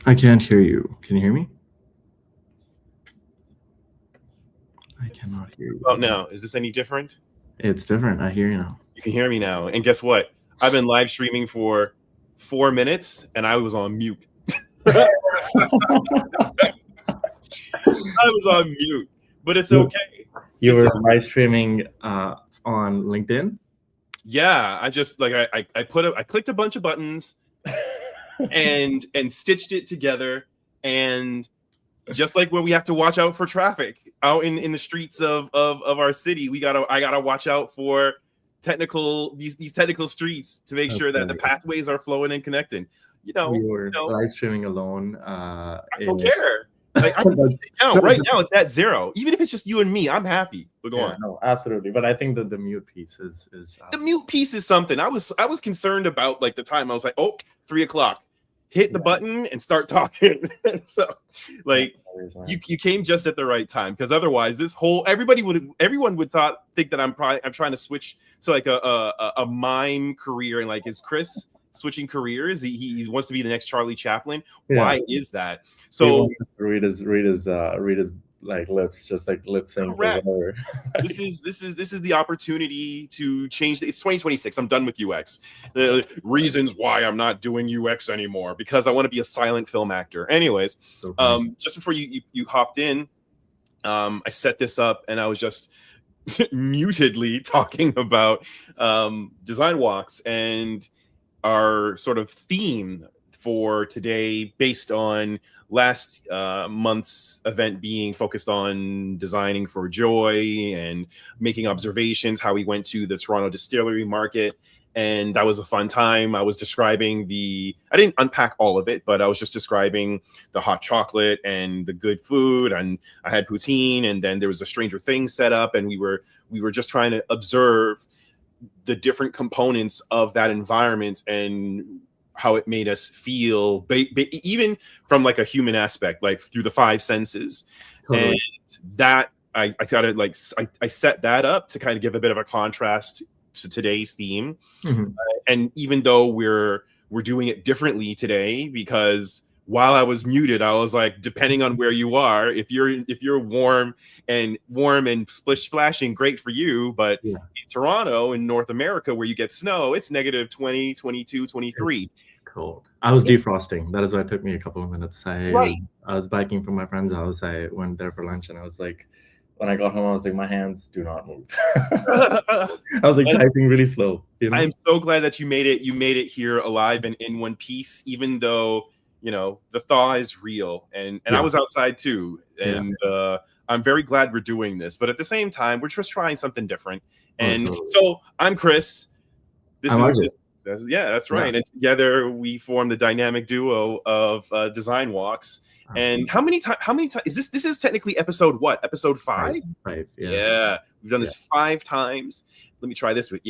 I can't hear you. Can you hear me? I cannot hear Oh, you. now, is this any different? It's different. I hear you now. You can hear me now. And guess what? I've been live streaming for 4 minutes and I was on mute. I was on mute, but it's You- okay. You It's were live streaming on LinkedIn? Yeah, I just like I clicked a bunch of buttons and stitched it together, and just like when we have to watch out for traffic out in the streets of our city, I gotta watch out for these technical streets to make That's sure that the right. pathways are flowing and connecting. You were live streaming alone. I don't care. Like I can That's- sit down right now, it's at 0. Even if it's just you and me, I'm happy. But go on. no, absolutely. But I think that the mute piece is The mute piece is something. I was concerned about, like the time. I was like, oh, 3:00. Hit the button and start talking. So like you came just at the right time, because otherwise everyone would think that I'm trying to switch to like a mime career, and like, is Chris switching careers? He wants to be the next Charlie Chaplin. Why is that? So read his like lips, just like lip sync. Correct. This is the opportunity to change. It's 2026. I'm done with UX. The reasons why I'm not doing UX anymore, because I want to be a silent film actor. Anyways, just before you hopped in, I set this up and I was just mutedly talking about DesignWalks and our sort of theme for today, based on last month's event being focused on designing for joy and making observations, how we went to the Toronto distillery market. And that was a fun time. I was describing I didn't unpack all of it, but I was just describing the hot chocolate and the good food. And I had poutine, and then there was a Stranger Things set up, and we were just trying to observe the different components of that environment and how it made us feel, even from like a human aspect, like through the 5 senses. Totally. And that I got it, like I set that up to kind of give a bit of a contrast to today's theme. And even though we're doing it differently today, because while I was muted, I was like, depending on where you are, if you're warm and splish splashing, great for you. But in Toronto, in North America, where you get snow, it's negative 20, 22, 23. It's cold. I was defrosting. That is why it took me a couple of minutes. I was biking from my friend's house. I went there for lunch, and I was like, when I got home, I was like, my hands do not move. I was like typing really slow. I'm so glad that you made it here alive and in one piece, even though the thaw is real, and I was outside too, and I'm very glad we're doing this. But at the same time, we're just trying something different. And so I'm Chris. That's right. And together we form the dynamic duo of DesignWalks. And how many times is this? This is technically episode what? Episode 5? 5. Yeah. We've done this 5 times. Let me try this with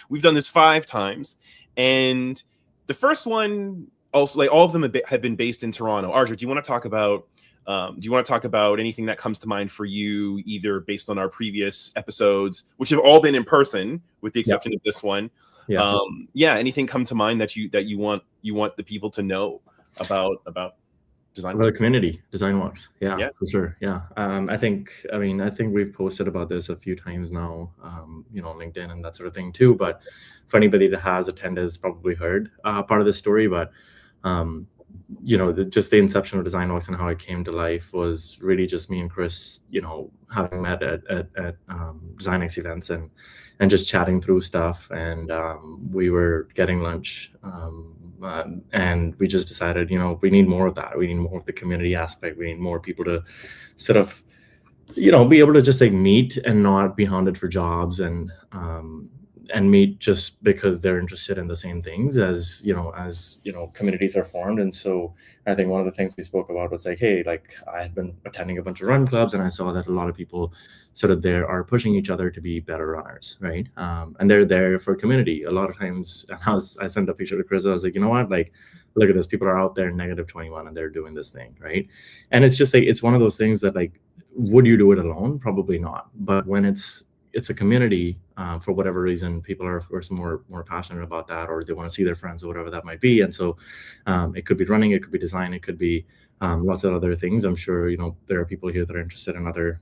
we've done this 5 times. And the first one also, like, all of them have been based in Toronto. Arjun, do you want to talk about anything that comes to mind for you, either based on our previous episodes, which have all been in person with the exception of this one? Anything come to mind that you want the people to know about design? About the community, DesignWalks. For sure. I think we've posted about this a few times now, LinkedIn and that sort of thing too. But for anybody that has attended, has probably heard part of the story. But just the inception of DesignWalks and how it came to life was really just me and Chris, having met at DesignX events and just chatting through stuff. And we were getting lunch. And we just decided, we need more of that. We need more of the community aspect. We need more people to sort of, be able to just like meet and not be hunted for jobs, and meet just because they're interested in the same things as communities are formed. And so I think one of the things we spoke about was like, hey, like, I had been attending a bunch of run clubs, and I saw that a lot of people sort of there are pushing each other to be better runners, right? And they're there for community a lot of times. And I sent a picture to Chris. I was like, you know what, like, look at this. People are out there negative 21 and they're doing this thing, right? And it's just like, it's one of those things that, like, would you do it alone? Probably not. But when it's it's a community. For whatever reason, people are of course more passionate about that, or they want to see their friends or whatever that might be. And so it could be running, it could be design, it could be lots of other things. I'm sure there are people here that are interested in other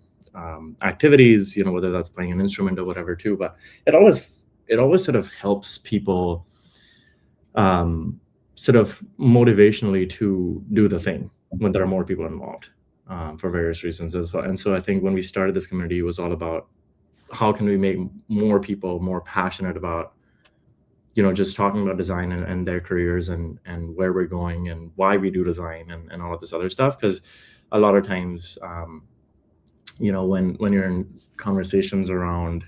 activities, whether that's playing an instrument or whatever too. But it always sort of helps people sort of motivationally to do the thing when there are more people involved for various reasons as well. And so I think when we started this community, it was all about how can we make more people more passionate about just talking about design and their careers and where we're going and why we do design and all of this other stuff. Because a lot of times when you're in conversations around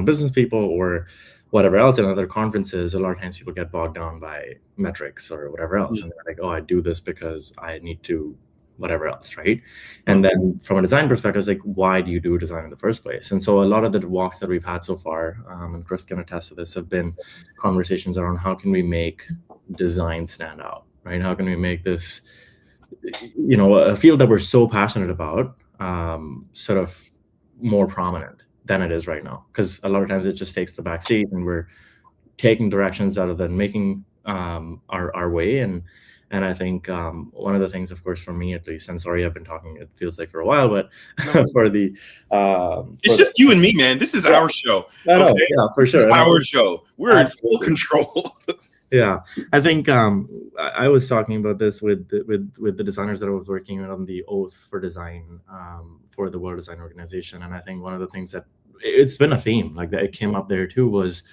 business people or whatever else in other conferences, a lot of times people get bogged down by metrics or whatever else, and they're like, oh, I do this because I need to whatever else, right? And then from a design perspective, it's like, why do you do design in the first place? And so a lot of the walks that we've had so far, and Chris can attest to this, have been conversations around how can we make design stand out, right? How can we make this a field that we're so passionate about sort of more prominent than it is right now? Because a lot of times it just takes the back seat and we're taking directions rather than making our way. And I think one of the things, of course, for me at least, and sorry, I've been talking, it feels like for a while, but for the it's just you and me, man. This is our show. Okay? Yeah, for sure. It's our show. We're in full control. Yeah, I think I was talking about this with the designers that I was working with on the oath for design for the World Design Organization, and I think one of the things that it's been a theme like that it came up there too was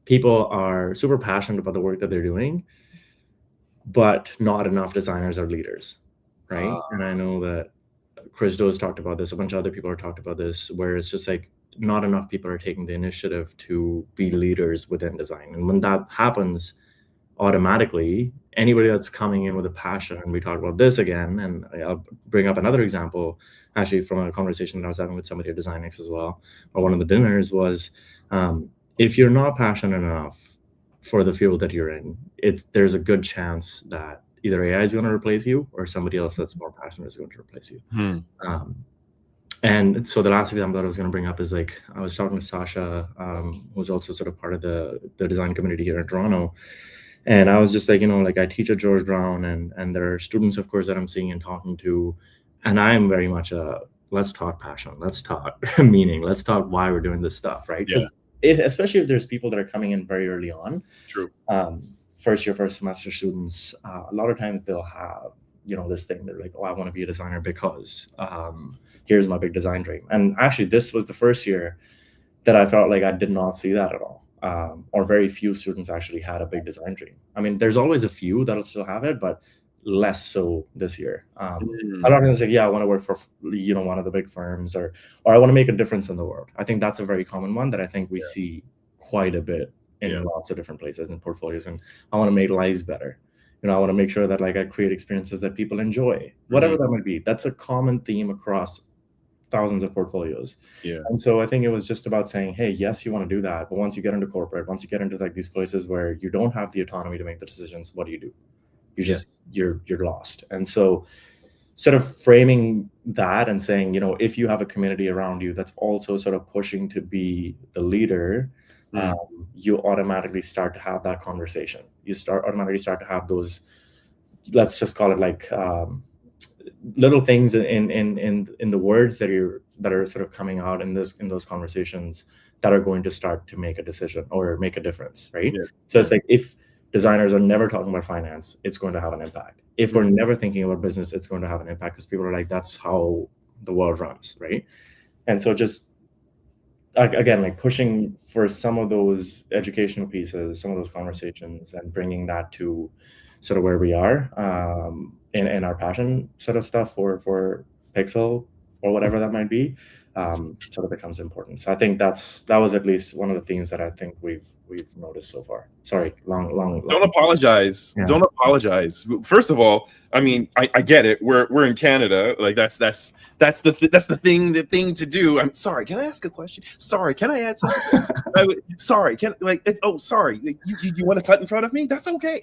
people are super passionate about the work that they're doing, but not enough designers are leaders, right? And I know that Chris Doe's talked about this, a bunch of other people have talked about this, where it's just like not enough people are taking the initiative to be leaders within design. And when that happens, automatically, anybody that's coming in with a passion, and we talked about this again, and I'll bring up another example, actually from a conversation that I was having with somebody at DesignWalks as well, or one of the dinners was, if you're not passionate enough for the field that you're in, there's a good chance that either AI is going to replace you or somebody else that's more passionate is going to replace you. And so the last example that I was going to bring up is like, I was talking to Sasha, who's also sort of part of the design community here in Toronto. And I was just like, I teach at George Brown and there are students, of course, that I'm seeing and talking to. And I'm very much let's talk passion, let's talk meaning, let's talk why we're doing this stuff, right? Yeah. Especially if there's people that are coming in very early on. True. First year, first semester students, a lot of times they'll have, this thing. They're like, oh, I want to be a designer because here's my big design dream. And actually, this was the first year that I felt like I did not see that at all. Or very few students actually had a big design dream. I mean, there's always a few that'll still have it, but less so this year. A lot of them say, yeah, I want to work for, one of the big firms, or I want to make a difference in the world. I think that's a very common one that I think we see quite a bit in lots of different places and portfolios. And I want to make lives better. I want to make sure that I create experiences that people enjoy, whatever that might be. That's a common theme across thousands of portfolios. And so I think it was just about saying, hey, yes, you want to do that, but once you get into corporate, once you get into these places where you don't have the autonomy to make the decisions, what do? You just you're lost. And so sort of framing that and saying, if you have a community around you that's also sort of pushing to be the leader, you automatically start to have that conversation. You automatically start to have those, let's just call it like little things in the words that are sort of coming out in those conversations that are going to start to make a decision or make a difference, right? So it's like, if designers are never talking about finance, it's going to have an impact. If we're never thinking about business, it's going to have an impact, because people are like, that's how the world runs, right? And so just again, like pushing for some of those educational pieces, some of those conversations, and bringing that to sort of where we are in our passion sort of stuff for Pixel or whatever that might be, sort of becomes important. So I think that was at least one of the themes that I think we've noticed so far. Sorry, long. Don't apologize. Yeah. Don't apologize. First of all, I mean, I get it. We're in Canada. Like that's the thing to do. I'm sorry. Can I ask a question? Sorry. Can I add something? Sorry. Sorry. You want to cut in front of me? That's okay.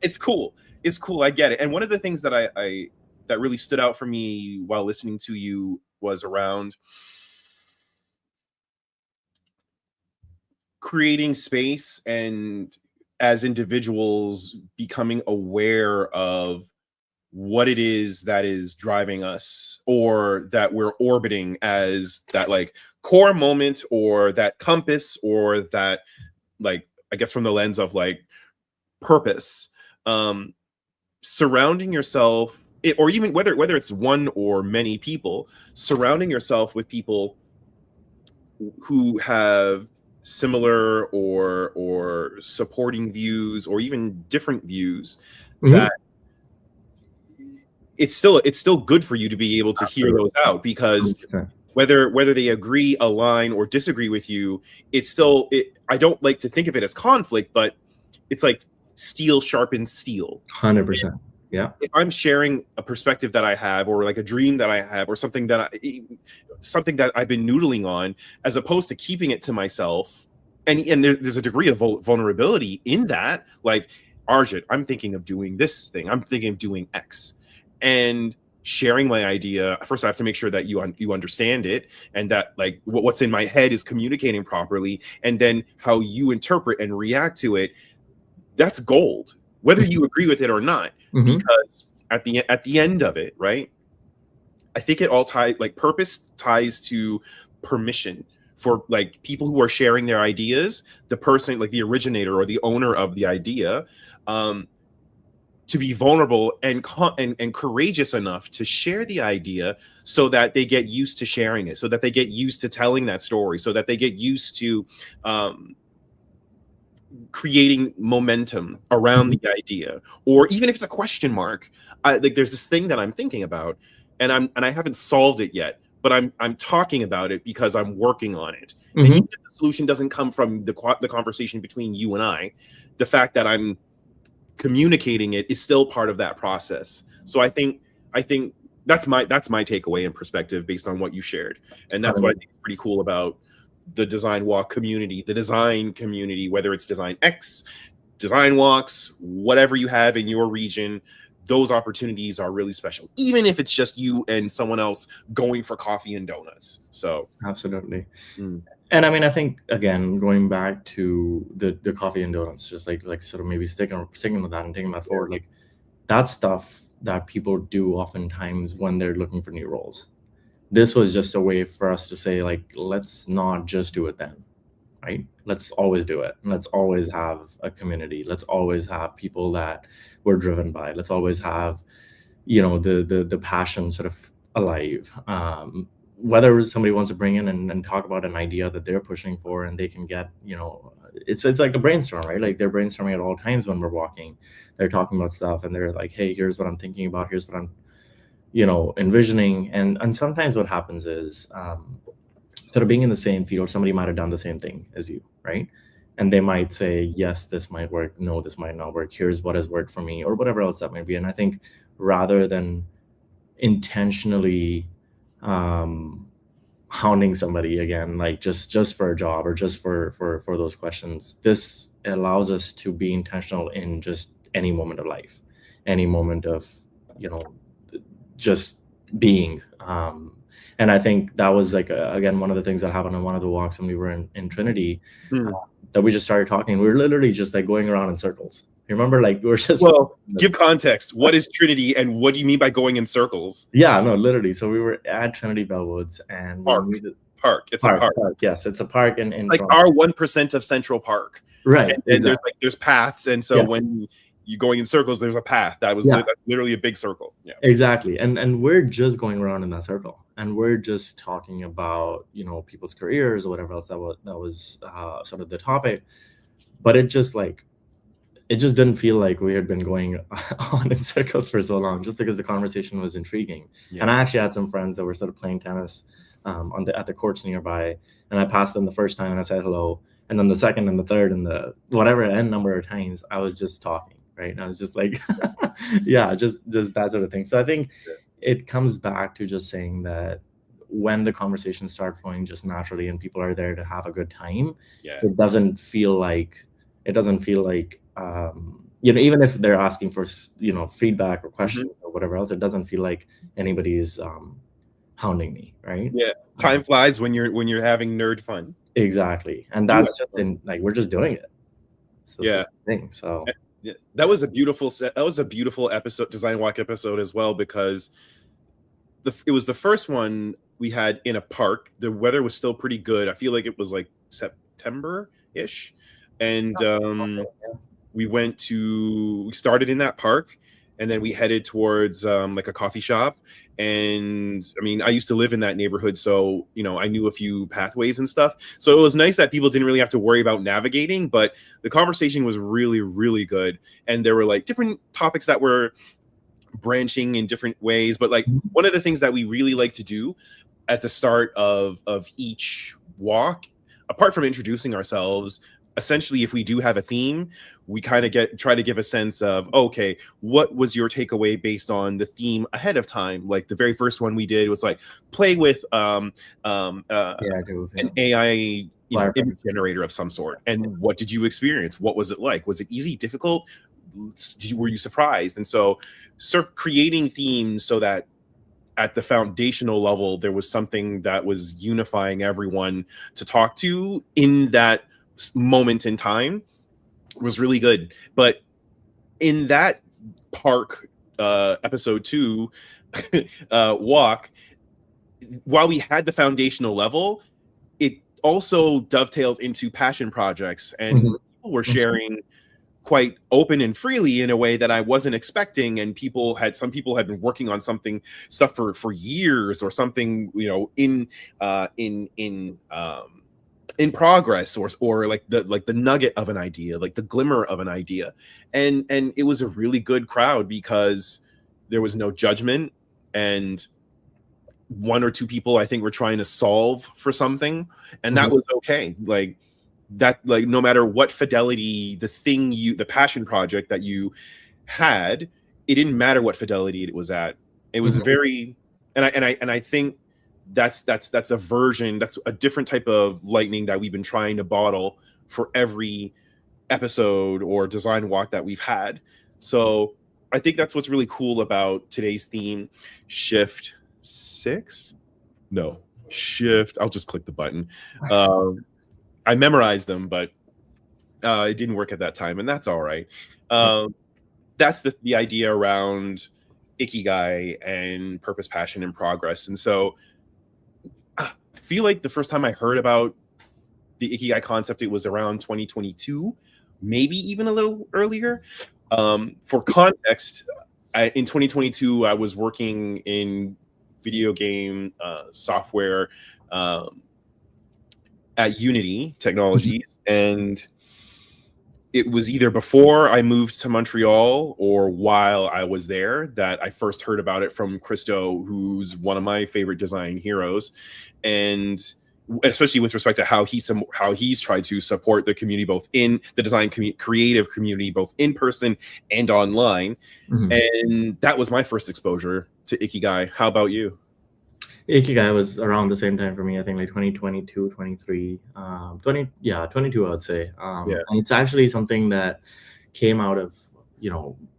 It's cool. It's cool. I get it. And one of the things that I that really stood out for me while listening to you was around creating space, and as individuals becoming aware of what it is that is driving us, or that we're orbiting as that like core moment, or that compass, or that, like, I guess from the lens of like purpose, surrounding yourself, or even whether it's one or many people, surrounding yourself with people who have similar or supporting views, or even different views, that it's still good for you to be able to hear those out, because 100%. whether they agree, align, or disagree with you, it's still, I don't like to think of it as conflict, but it's like steel sharpens steel. 100%. Yeah. If I'm sharing a perspective that I have, or like a dream that I have, or something that I've been noodling on, as opposed to keeping it to myself, and there's a degree of vulnerability in that, like, Arjit, I'm thinking of doing this thing, I'm thinking of doing X, and sharing my idea. First, I have to make sure that you understand it, and that like what's in my head is communicating properly, and then how you interpret and react to it, that's gold, whether you agree with it or not. Because at the end of it, right, I think it all ties, like, purpose ties to permission, for like people who are sharing their ideas, the person, like the originator or the owner of the idea, to be vulnerable and courageous enough to share the idea, so that they get used to sharing it, so that they get used to telling that story, so that they get used to creating momentum around the idea. Or even if it's a question mark, like, there's this thing that I'm thinking about, and I haven't solved it yet, but I'm talking about it because I'm working on it. And even if the solution doesn't come from the conversation between you and I, the fact that I'm communicating it is still part of that process. So I think that's my takeaway and perspective based on what you shared, and that's what I think is pretty cool about the Design Walk community, the design community, whether it's Design X, Design Walks, whatever you have in your region. Those opportunities are really special, even if it's just you and someone else going for coffee and donuts. So absolutely. And I mean, I think, again, going back to the coffee and donuts, just like sort of maybe sticking with that and taking that forward, like, that's stuff that people do oftentimes when they're looking for new roles. This was just a way for us to say, like, let's not just do it then, right? Let's always do it. Let's always have a community. Let's always have people that we're driven by. Let's always have, the passion sort of alive. Whether somebody wants to bring in and talk about an idea that they're pushing for, and they can get, it's like a brainstorm, right? Like, they're brainstorming at all times when we're walking. They're talking about stuff, and they're like, hey, here's what I'm thinking about. Here's what I'm envisioning. And sometimes what happens is, sort of being in the same field, somebody might have done the same thing as you, right? And they might say, yes, this might work. No, this might not work. Here's what has worked for me, or whatever else that might be. And I think, rather than intentionally hounding somebody, again, like just for a job, or just for those questions, this allows us to be intentional in just any moment of life, any moment of, just being. And I think that was like, again, one of the things that happened on one of the walks when we were in Trinity, that we just started talking. We were literally just like going around in circles. You remember, like, we were just, well, give context. What is Trinity, and what do you mean by going in circles? Yeah, no, literally. So we were at Trinity Bellwoods, and park. It's a park. Yes, it's a park in like Toronto. our 1% of Central Park, right? And exactly. there's paths, and so when you're going in circles, there's a path. That's literally a big circle. Yeah, exactly. And we're just going around in that circle, and we're just talking about people's careers or whatever else that was sort of the topic. But it just didn't feel like we had been going on in circles for so long, just because the conversation was intriguing. And I actually had some friends that were sort of playing tennis at the courts nearby, and I passed them the first time and I said hello, and then the second and the third and the whatever n number of times, I was just talking, right? And I was just like, just that sort of thing. So I think it comes back to just saying that when the conversations start flowing just naturally, and people are there to have a good time, it doesn't feel like even if they're asking for feedback or questions or whatever else, it doesn't feel like anybody's hounding me, right? Time flies when you're having nerd fun. Exactly. And that's just in like, we're just doing it. It's the thing. So yeah, that was a beautiful episode, Design Walk episode as well, because it was the first one we had in a park. The weather was still pretty good. I feel like it was like September-ish. And we started in that park, and then we headed towards like a coffee shop. And I mean, I used to live in that neighborhood, so I knew a few pathways and stuff. So it was nice that people didn't really have to worry about navigating, but the conversation was really, really good. And there were like different topics that were branching in different ways. But like one of the things that we really like to do at the start of each walk, apart from introducing ourselves, essentially, if we do have a theme, we kind of try to give a sense of, okay, what was your takeaway based on the theme ahead of time? Like the very first one we did was like play with an AI image generator of some sort. And what did you experience? What was it like? Was it easy, difficult? Were you surprised? And so creating themes so that at the foundational level, there was something that was unifying everyone to talk to in that moment in time was really good. But in that park episode 2 walk, while we had the foundational level, it also dovetailed into passion projects, and people were sharing quite open and freely in a way that I wasn't expecting. And some people had been working on stuff for years, or something, in progress, or like the nugget of an idea, like the glimmer of an idea. And it was a really good crowd because there was no judgment, and one or two people I think were trying to solve for something, and that was okay. Like no matter what fidelity the passion project that you had, it didn't matter what fidelity it was at. It was very, and I think that's a different type of lightning that we've been trying to bottle for every episode or design walk that we've had. So I think that's what's really cool about today's theme, Shift 6. No, Shift. I'll just click the button. I memorized them, but it didn't work at that time, and that's all right. That's the idea around Ikigai and purpose, passion, and progress. And so I feel like the first time I heard about the Ikigai concept, it was around 2022, maybe even a little earlier. For context, in 2022, I was working in video game software at Unity Technologies, and it was either before I moved to Montreal or while I was there that I first heard about it from Christo, who's one of my favorite design heroes, and especially with respect to how he's tried to support the community, both in the design creative community, both in person and online. And that was my first exposure to Ikigai. How about you? Ikigai was around the same time for me, I think like 2022, 23, 22, I would say. And it's actually something that came out of,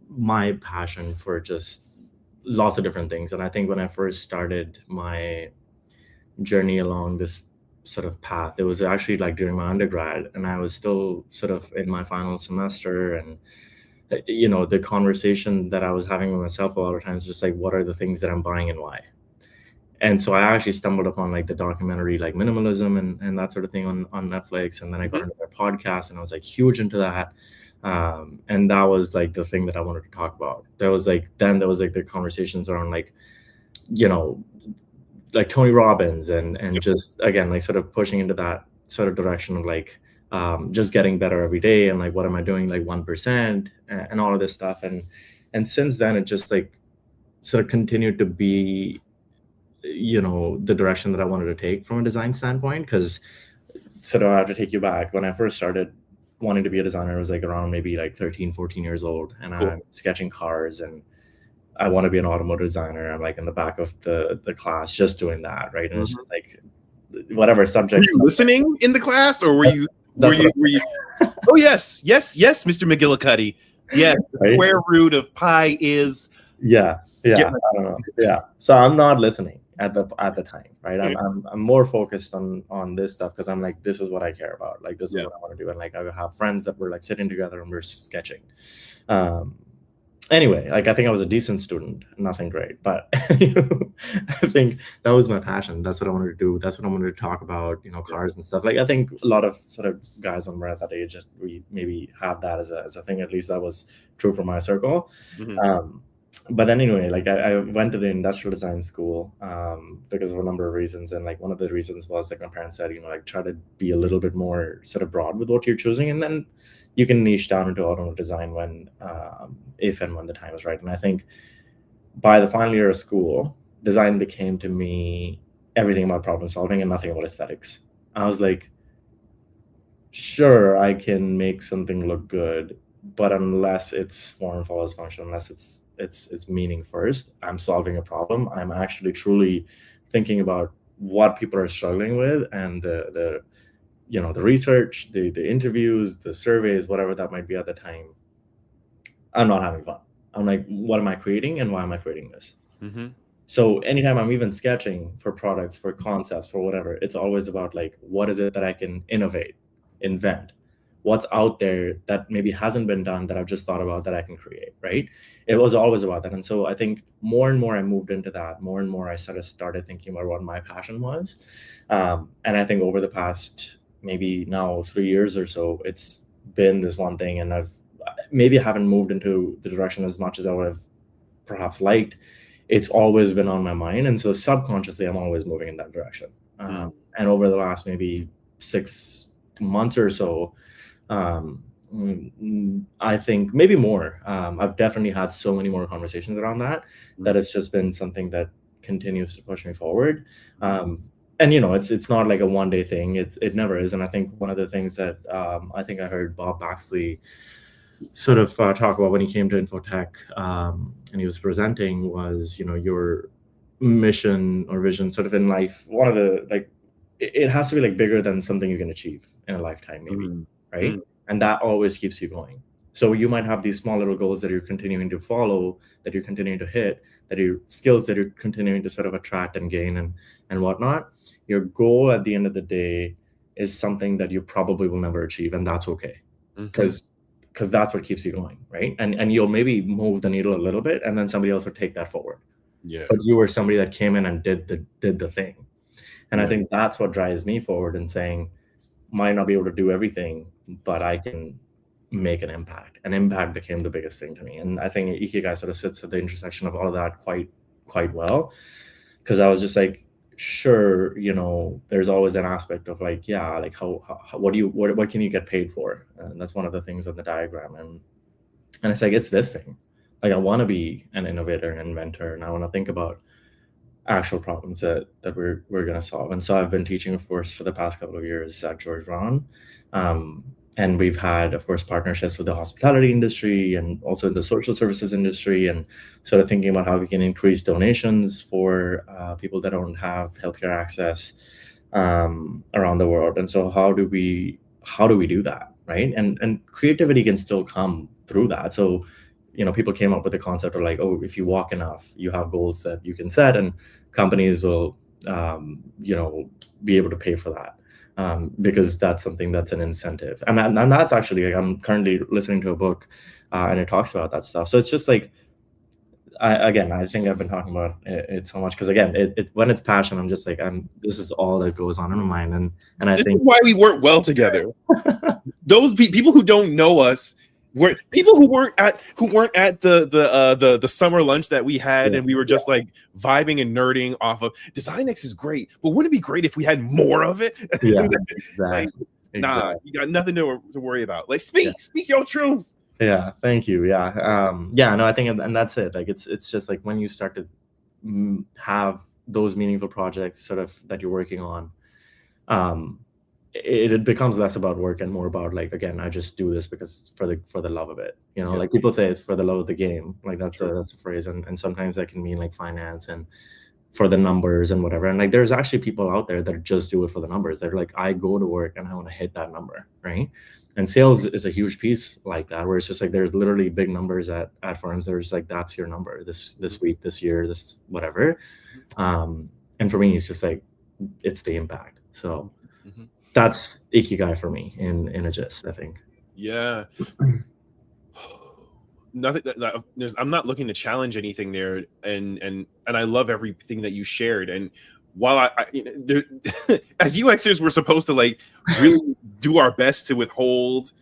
my passion for just lots of different things. And I think when I first started my journey along this sort of path, it was actually like during my undergrad, and I was still sort of in my final semester. And the conversation that I was having with myself a lot of times, just like, what are the things that I'm buying and why? And so I actually stumbled upon like the documentary, like Minimalism and that sort of thing on Netflix. And then I got into their podcast, and I was like huge into that. And that was like the thing that I wanted to talk about. There was like the conversations around like, like Tony Robbins and just, again, like sort of pushing into that sort of direction of like, just getting better every day. And like, what am I doing? Like 1% and all of this stuff. And since then, it just like sort of continued to be, the direction that I wanted to take from a design standpoint. Because sort of I have to take you back. When I first started wanting to be a designer, I was like around maybe like 13, 14 years old. And I'm sketching cars, and I want to be an automotive designer. I'm like in the back of the class just doing that, right? And it's just like whatever subject. Were you listening in the class, or were you oh yes, Mr. McGillicuddy. Yes, the square root of pi is I don't know. So I'm not listening. at the time, right? I'm more focused on this stuff because I'm like, this is what I care about. Like, this is what I want to do. And like, I have friends that were like sitting together and we're sketching. Anyway, like, I think I was a decent student, nothing great, but I think that was my passion. That's what I wanted to do. That's what I wanted to talk about, cars and stuff. Like, I think a lot of sort of guys when we're at that age, we maybe have that as a thing. At least that was true for my circle. But then anyway, like, I went to the industrial design school because of a number of reasons. And like, one of the reasons was like my parents said, like, try to be a little bit more sort of broad with what you're choosing. And then you can niche down into automotive design if and when the time is right. And I think by the final year of school, design became to me everything about problem solving and nothing about aesthetics. I was like, sure, I can make something look good, but unless it's form follows function, unless it's meaning first, I'm solving a problem. I'm actually truly thinking about what people are struggling with, and the research, the interviews, the surveys, whatever that might be at the time, I'm not having fun. I'm like, what am I creating and why am I creating this? So anytime I'm even sketching for products, for concepts, for whatever, it's always about like, what is it that I can innovate, invent? What's out there that maybe hasn't been done that I've just thought about that I can create, right? It was always about that. And so I think more and more I moved into that, more and more I sort of started thinking about what my passion was. And I think over the past maybe now 3 years or so, it's been this one thing, and I've maybe haven't moved into the direction as much as I would have perhaps liked. It's always been on my mind, and so subconsciously I'm always moving in that direction. And over the last maybe 6 months or so, I think maybe more, I've definitely had so many more conversations around that it's just been something that continues to push me forward. And it's not like a one-day thing. It never is. And I think one of the things that I think I heard Bob Baxley sort of talk about when he came to Infotech, and he was presenting was, your mission or vision sort of in life. One of the, like, it has to be like bigger than something you can achieve in a lifetime, maybe, right? And that always keeps you going. So you might have these small little goals that you're continuing to follow, that you're continuing to hit, that your skills that you're continuing to sort of attract and gain and whatnot. Your goal at the end of the day is something that you probably will never achieve, and that's okay, because that's what keeps you going, right? And you'll maybe move the needle a little bit, and then somebody else will take that forward. But you were somebody that came in and did the thing. And I think that's what drives me forward in saying, might not be able to do everything, but I can make an impact. And impact became the biggest thing to me. And I think Ikigai sort of sits at the intersection of all of that quite well. Because I was just like, sure, there's always an aspect of like, yeah, like how what can you get paid for? And that's one of the things on the diagram. And it's like, it's this thing. Like, I want to be an innovator and inventor, and I want to think about actual problems that we're going to solve. And so I've been teaching, of course, for the past couple of years at George Brown. And we've had, of course, partnerships with the hospitality industry and also in the social services industry, and sort of thinking about how we can increase donations for people that don't have healthcare access around the world. And so how do we do that, right? And creativity can still come through that. So, people came up with the concept of like, oh, if you walk enough, you have goals that you can set, and companies will, be able to pay for that. Because that's something that's an incentive. And that's actually, like, I'm currently listening to a book and it talks about that stuff. So it's just like, I think I've been talking about it so much because, again, when it's passion, I'm just like, this is all that goes on in my mind. And I this think is why we work well together. Those people who don't know us were people who weren't at the summer lunch that we had, and we were just like vibing and nerding off of DesignX is great, but wouldn't it be great if we had more of it? Yeah, exactly. Nah, you got nothing to worry about. Like, speak your truth. Yeah, thank you. Yeah, no, I think, and that's it. Like, it's just like when you start to have those meaningful projects sort of that you're working on, it becomes less about work and more about, like, again, I just do this because for the love of it. Like people say it's for the love of the game. Like that's a phrase, and sometimes that can mean like finance and for the numbers and whatever. And like, there's actually people out there that just do it for the numbers. They're like, I go to work and I want to hit that number, right? And sales is a huge piece like that, where it's just like there's literally big numbers at firms. There's like, that's your number this week, this year, this whatever. And for me, it's just like, it's the impact. So Mhm. that's Ikigai for me in a gist, I think. Yeah. Nothing I'm not looking to challenge anything there, and I love everything that you shared. And while there, as UXers, we're supposed to like really do our best to withhold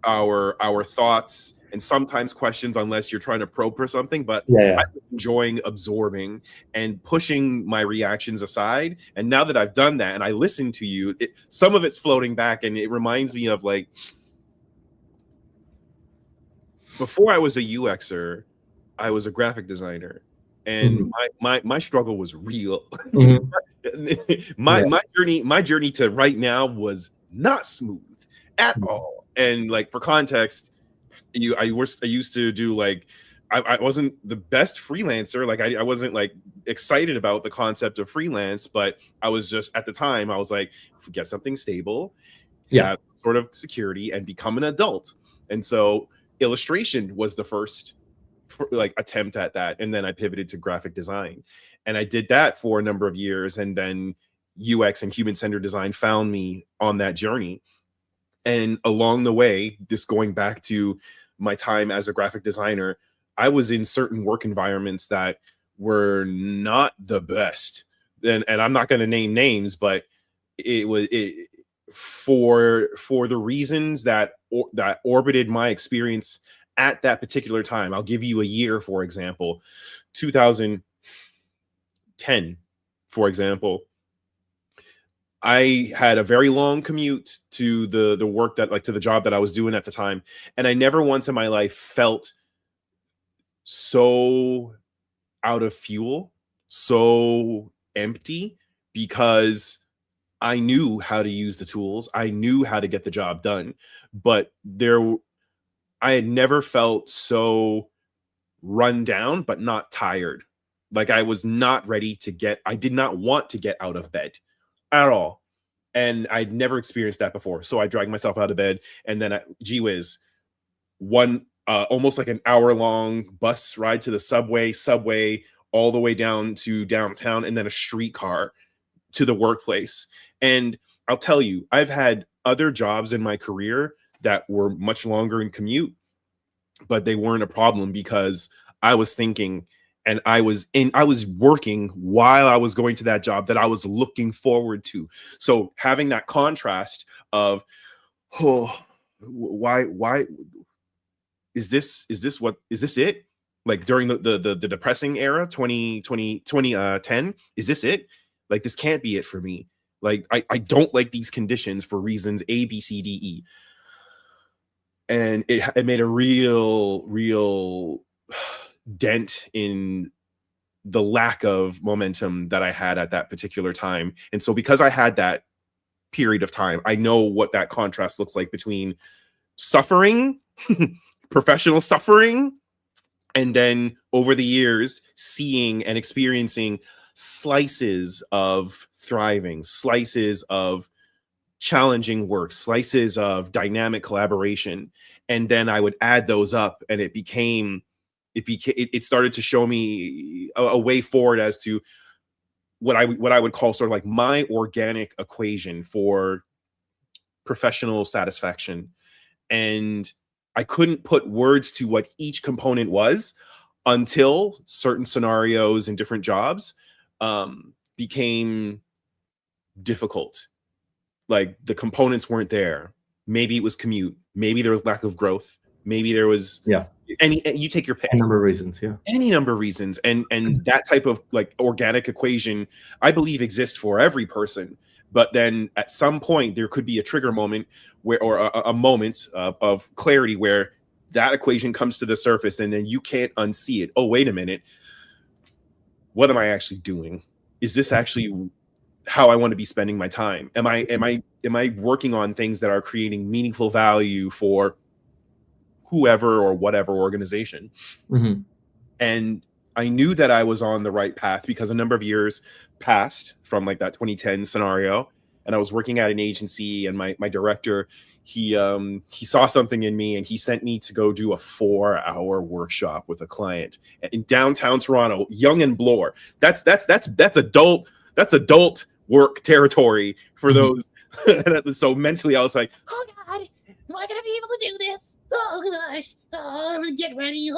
our thoughts and sometimes questions unless you're trying to probe for something. But Yeah. I'm enjoying absorbing and pushing my reactions aside. And now that I've done that and I listen to you, some of it's floating back, and it reminds me of like, before I was a UXer, I was a graphic designer, and Mhm. my struggle was real. Mhm. my Yeah. my journey to right now was not smooth at Mhm. all. And like, for context, I used to do like, I wasn't the best freelancer. Like I wasn't like excited about the concept of freelance, but I was just, at the time I was like, get something stable, Yeah. have sort of security, and become an adult. And so illustration was the first like attempt at that, and then I pivoted to graphic design, and I did that for a number of years, and then UX and human-centered design found me on that journey. And along the way, this going back to my time as a graphic designer, I was in certain work environments that were not the best. And I'm not going to name names, but it for the reasons that that orbited my experience at that particular time. I'll give you a year, for example, 2010, for example. I had a very long commute to the work that, like, to the job that I was doing at the time, and I never once in my life felt so out of fuel, so empty, because I knew how to use the tools. I knew how to get the job done, but I had never felt so run down, but not tired. Like, I was not ready to I did not want to get out of bed at all. And I'd never experienced that before. So I dragged myself out of bed, and then, gee whiz, almost like an hour long bus ride to the subway all the way down to downtown, and then a streetcar to the workplace. And I'll tell you, I've had other jobs in my career that were much longer in commute, but they weren't a problem because I was thinking, and I was working while I was going to that job that I was looking forward to. So having that contrast of, oh, why is this it? Like, during the depressing era, 2010, is this it? Like, this can't be it for me. Like, I don't like these conditions for reasons A, B, C, D, E. And it made a real dent in the lack of momentum that I had at that particular time. And so, because I had that period of time, I know what that contrast looks like between suffering, professional suffering, and then over the years seeing and experiencing slices of thriving, slices of challenging work, slices of dynamic collaboration. And then I would add those up, and it started to show me a way forward as to what I would call sort of like my organic equation for professional satisfaction. And I couldn't put words to what each component was until certain scenarios and different jobs became difficult. Like, the components weren't there. Maybe it was commute. Maybe there was lack of growth. Maybe there was you take your pick. A number of reasons, yeah. Any number of reasons. And that type of like organic equation, I believe, exists for every person. But then at some point there could be a trigger moment or a moment of clarity where that equation comes to the surface, and then you can't unsee it. Oh, wait a minute. What am I actually doing? Is this actually how I want to be spending my time? Am I working on things that are creating meaningful value for whoever or whatever organization? Mm-hmm. And I knew that I was on the right path because a number of years passed from like that 2010 scenario, and I was working at an agency, and my director, he saw something in me, and he sent me to go do a 4-hour workshop with a client in downtown Toronto, Yonge and Bloor. That's adult. That's adult work territory for Mhm. those. So mentally, I was like, Oh God, am I gonna be able to do this? Oh gosh, oh, get ready.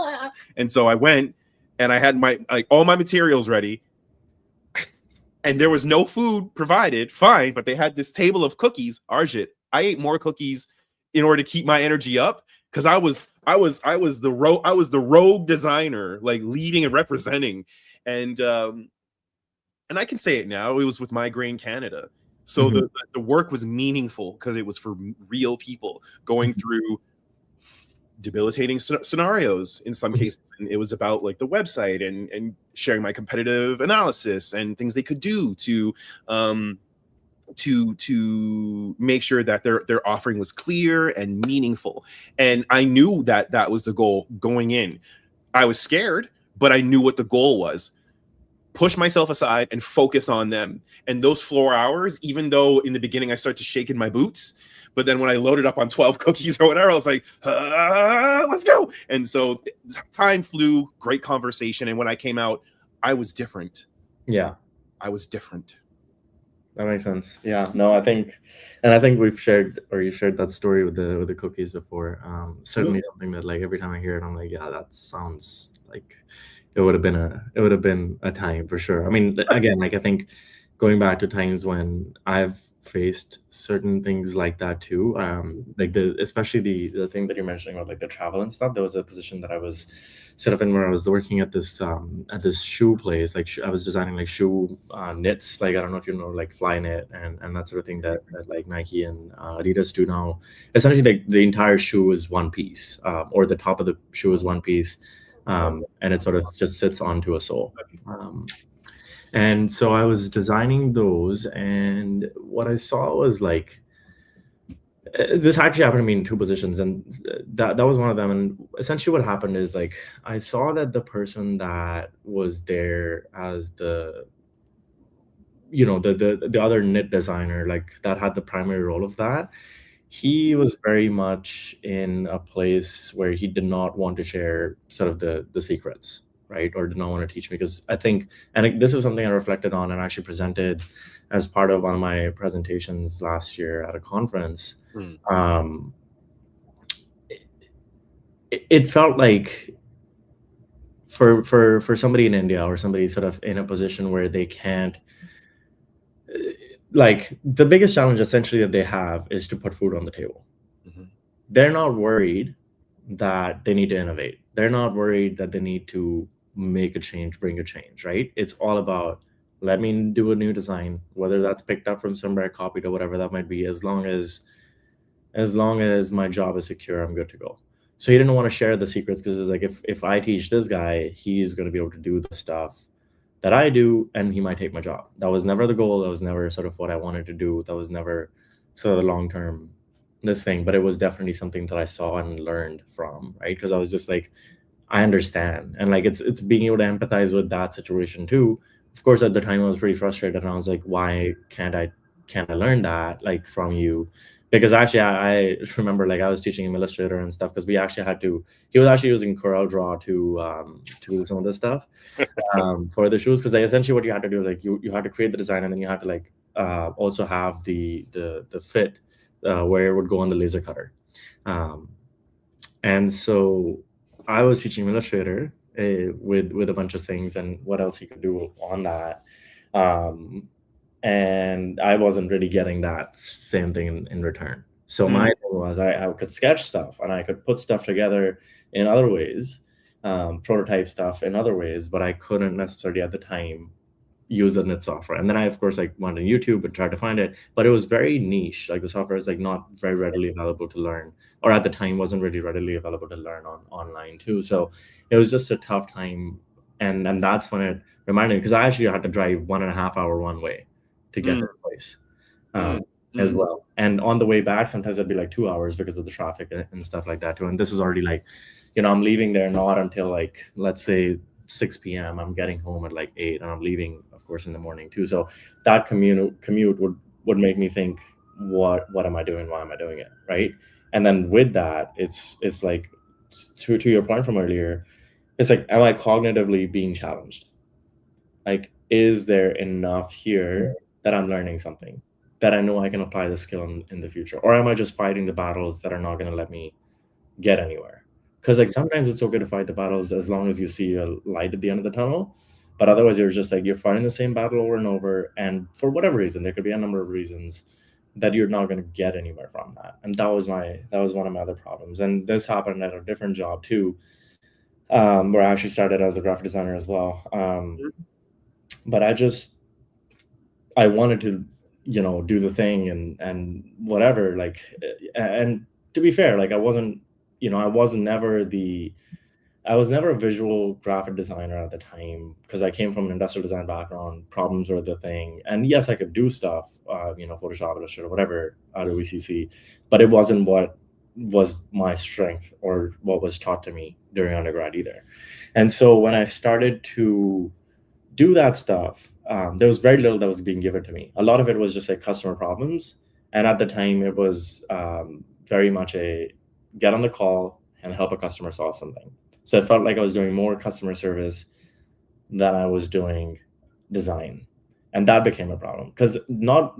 and so I went and I had my all my materials ready, and there was no food provided. Fine, but they had this table of cookies. Arjit, I ate more cookies in order to keep my energy up because I was the rogue designer, like leading and representing, and I can say it now. It was with Migraine Canada, so Mhm. the work was meaningful because it was for real people going Mhm. through debilitating scenarios in some Mhm. cases, and it was about like the website and sharing my competitive analysis and things they could do um to make sure that their offering was clear and meaningful. And I knew that that was the goal going in. I was scared, but I knew what the goal was. Push myself aside and focus on them. And those 4 hours, even though in the beginning I started to shake in my boots, but then when I loaded up on 12 cookies or whatever, I was like, let's go. And so time flew, great conversation. And when I came out, I was different. Yeah, I was different. that makes sense. Yeah, no, I think we've shared, or you shared that story with the cookies before. Certainly something that like every time I hear it, I'm like, yeah, that sounds like it would have been a time for sure. I mean, again, like I think going back to times when I've faced certain things like that too, like especially the thing that you're mentioning about like the travel and stuff. There was a position that I was sort of in where I was working at this shoe place. Like I was designing like shoe knits. Like I don't know if you know like fly knit and that sort of thing that like Nike and Adidas do now. Essentially, like the entire shoe is one piece, or the top of the shoe is one piece, and it sort of just sits onto a sole. And so I was designing those, and what I saw was like this actually happened to me in two positions, and that was one of them. And essentially, what happened is like I saw that the person that was there as the other knit designer, like that had the primary role of that, he was very much in a place where he did not want to share sort of the secrets, right? Or did not want to teach me, because I think, this is something I reflected on and actually presented as part of one of my presentations last year at a conference. Mm. um it felt like for somebody in India, or somebody sort of in a position where they can't, like the biggest challenge essentially that they have is to put food on the table. Mm-hmm. They're not worried that they need to innovate. They're not worried that they need to make a change, bring a change, right? It's all about, let me do a new design, whether that's picked up from somewhere, copied, or whatever that might be, as long as my job is secure, I'm good to go. So he didn't want to share the secrets, because it was like, if I teach this guy, he's going to be able to do the stuff that I do, and he might take my job. That was never the goal. That was never sort of what I wanted to do. That was never sort of the long term this thing, but it was definitely something that I saw and learned from, right? Because I was just like, I understand, and like it's being able to empathize with that situation too. Of course, at the time I was pretty frustrated, and I was like, why can't I learn that like from you? Because actually, I remember like I was teaching him Illustrator and stuff, because we actually had to. He was actually using CorelDRAW to do some of this stuff for the shoes, because like, essentially what you had to do is like you had to create the design, and then you had to like also have the fit where it would go on the laser cutter. Um, and so I was teaching him Illustrator with a bunch of things and what else he could do on that. Um, and I wasn't really getting that same thing in return. So my thing was I could sketch stuff, and I could put stuff together in other ways, prototype stuff in other ways, but I couldn't necessarily at the time use the knit software. And then I of course like went on YouTube and tried to find it, but it was very niche. Like the software is like not very readily available to learn, or at the time wasn't really readily available to learn online too. So it was just a tough time. And that's when it reminded me, because I actually had to drive 1.5 hour one way to get to the place, as well. And on the way back, sometimes it'd be like 2 hours because of the traffic and stuff like that too. And this is already like, I'm leaving there not until like, let's say 6 p.m. I'm getting home at like 8, and I'm leaving, of course, in the morning too. So that commute would make me think, what am I doing? Why am I doing it? Right. And then with that, it's like, to your point from earlier, it's like, am I cognitively being challenged? Like, is there enough here that I'm learning something, that I know I can apply the skill in the future? Or am I just fighting the battles that are not going to let me get anywhere? Because like sometimes it's okay to fight the battles as long as you see a light at the end of the tunnel. But otherwise, you're just like, you're fighting the same battle over and over. And for whatever reason, there could be a number of reasons that you're not going to get anywhere from that. And that was one of my other problems. And this happened at a different job too, where I actually started as a graphic designer as well. But I wanted to, do the thing and whatever, like, and to be fair, like I was never a visual graphic designer at the time, because I came from an industrial design background. Problems were the thing. And yes, I could do stuff, Photoshop, Illustrator, whatever, Adobe CC, but it wasn't what was my strength or what was taught to me during undergrad either. And so when I started to do that stuff, there was very little that was being given to me. A lot of it was just like customer problems. And at the time, it was very much a get on the call and help a customer solve something. So it felt like I was doing more customer service than I was doing design. And that became a problem, because not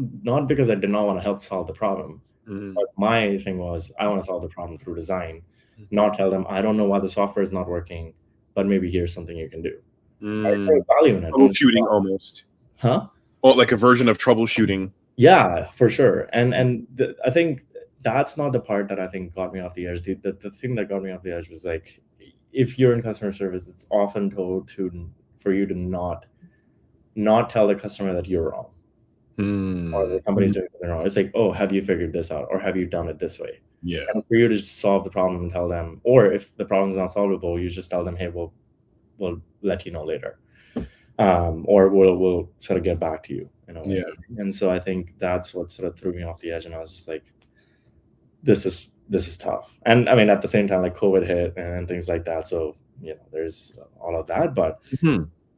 because I did not want to help solve the problem. But my thing was, I want to solve the problem through design, not tell them, I don't know why the software is not working, but maybe here's something you can do. There's value in it. Troubleshooting almost. Huh? Oh, like a version of troubleshooting. Yeah, for sure. And I think that's not the part that I think got me off the edge. The thing that got me off the edge was like, if you're in customer service, it's often told for you to not tell the customer that you're wrong, or the company's doing something wrong. It's like, oh, have you figured this out, or have you done it this way? Yeah. And for you to just solve the problem and tell them, or if the problem is not solvable, you just tell them, hey, we'll let you know later, or we'll sort of get back to you. Yeah. And so I think that's what sort of threw me off the edge, and I was just like, this is tough. And I mean, at the same time, like COVID hit and things like that, so there's all of that. But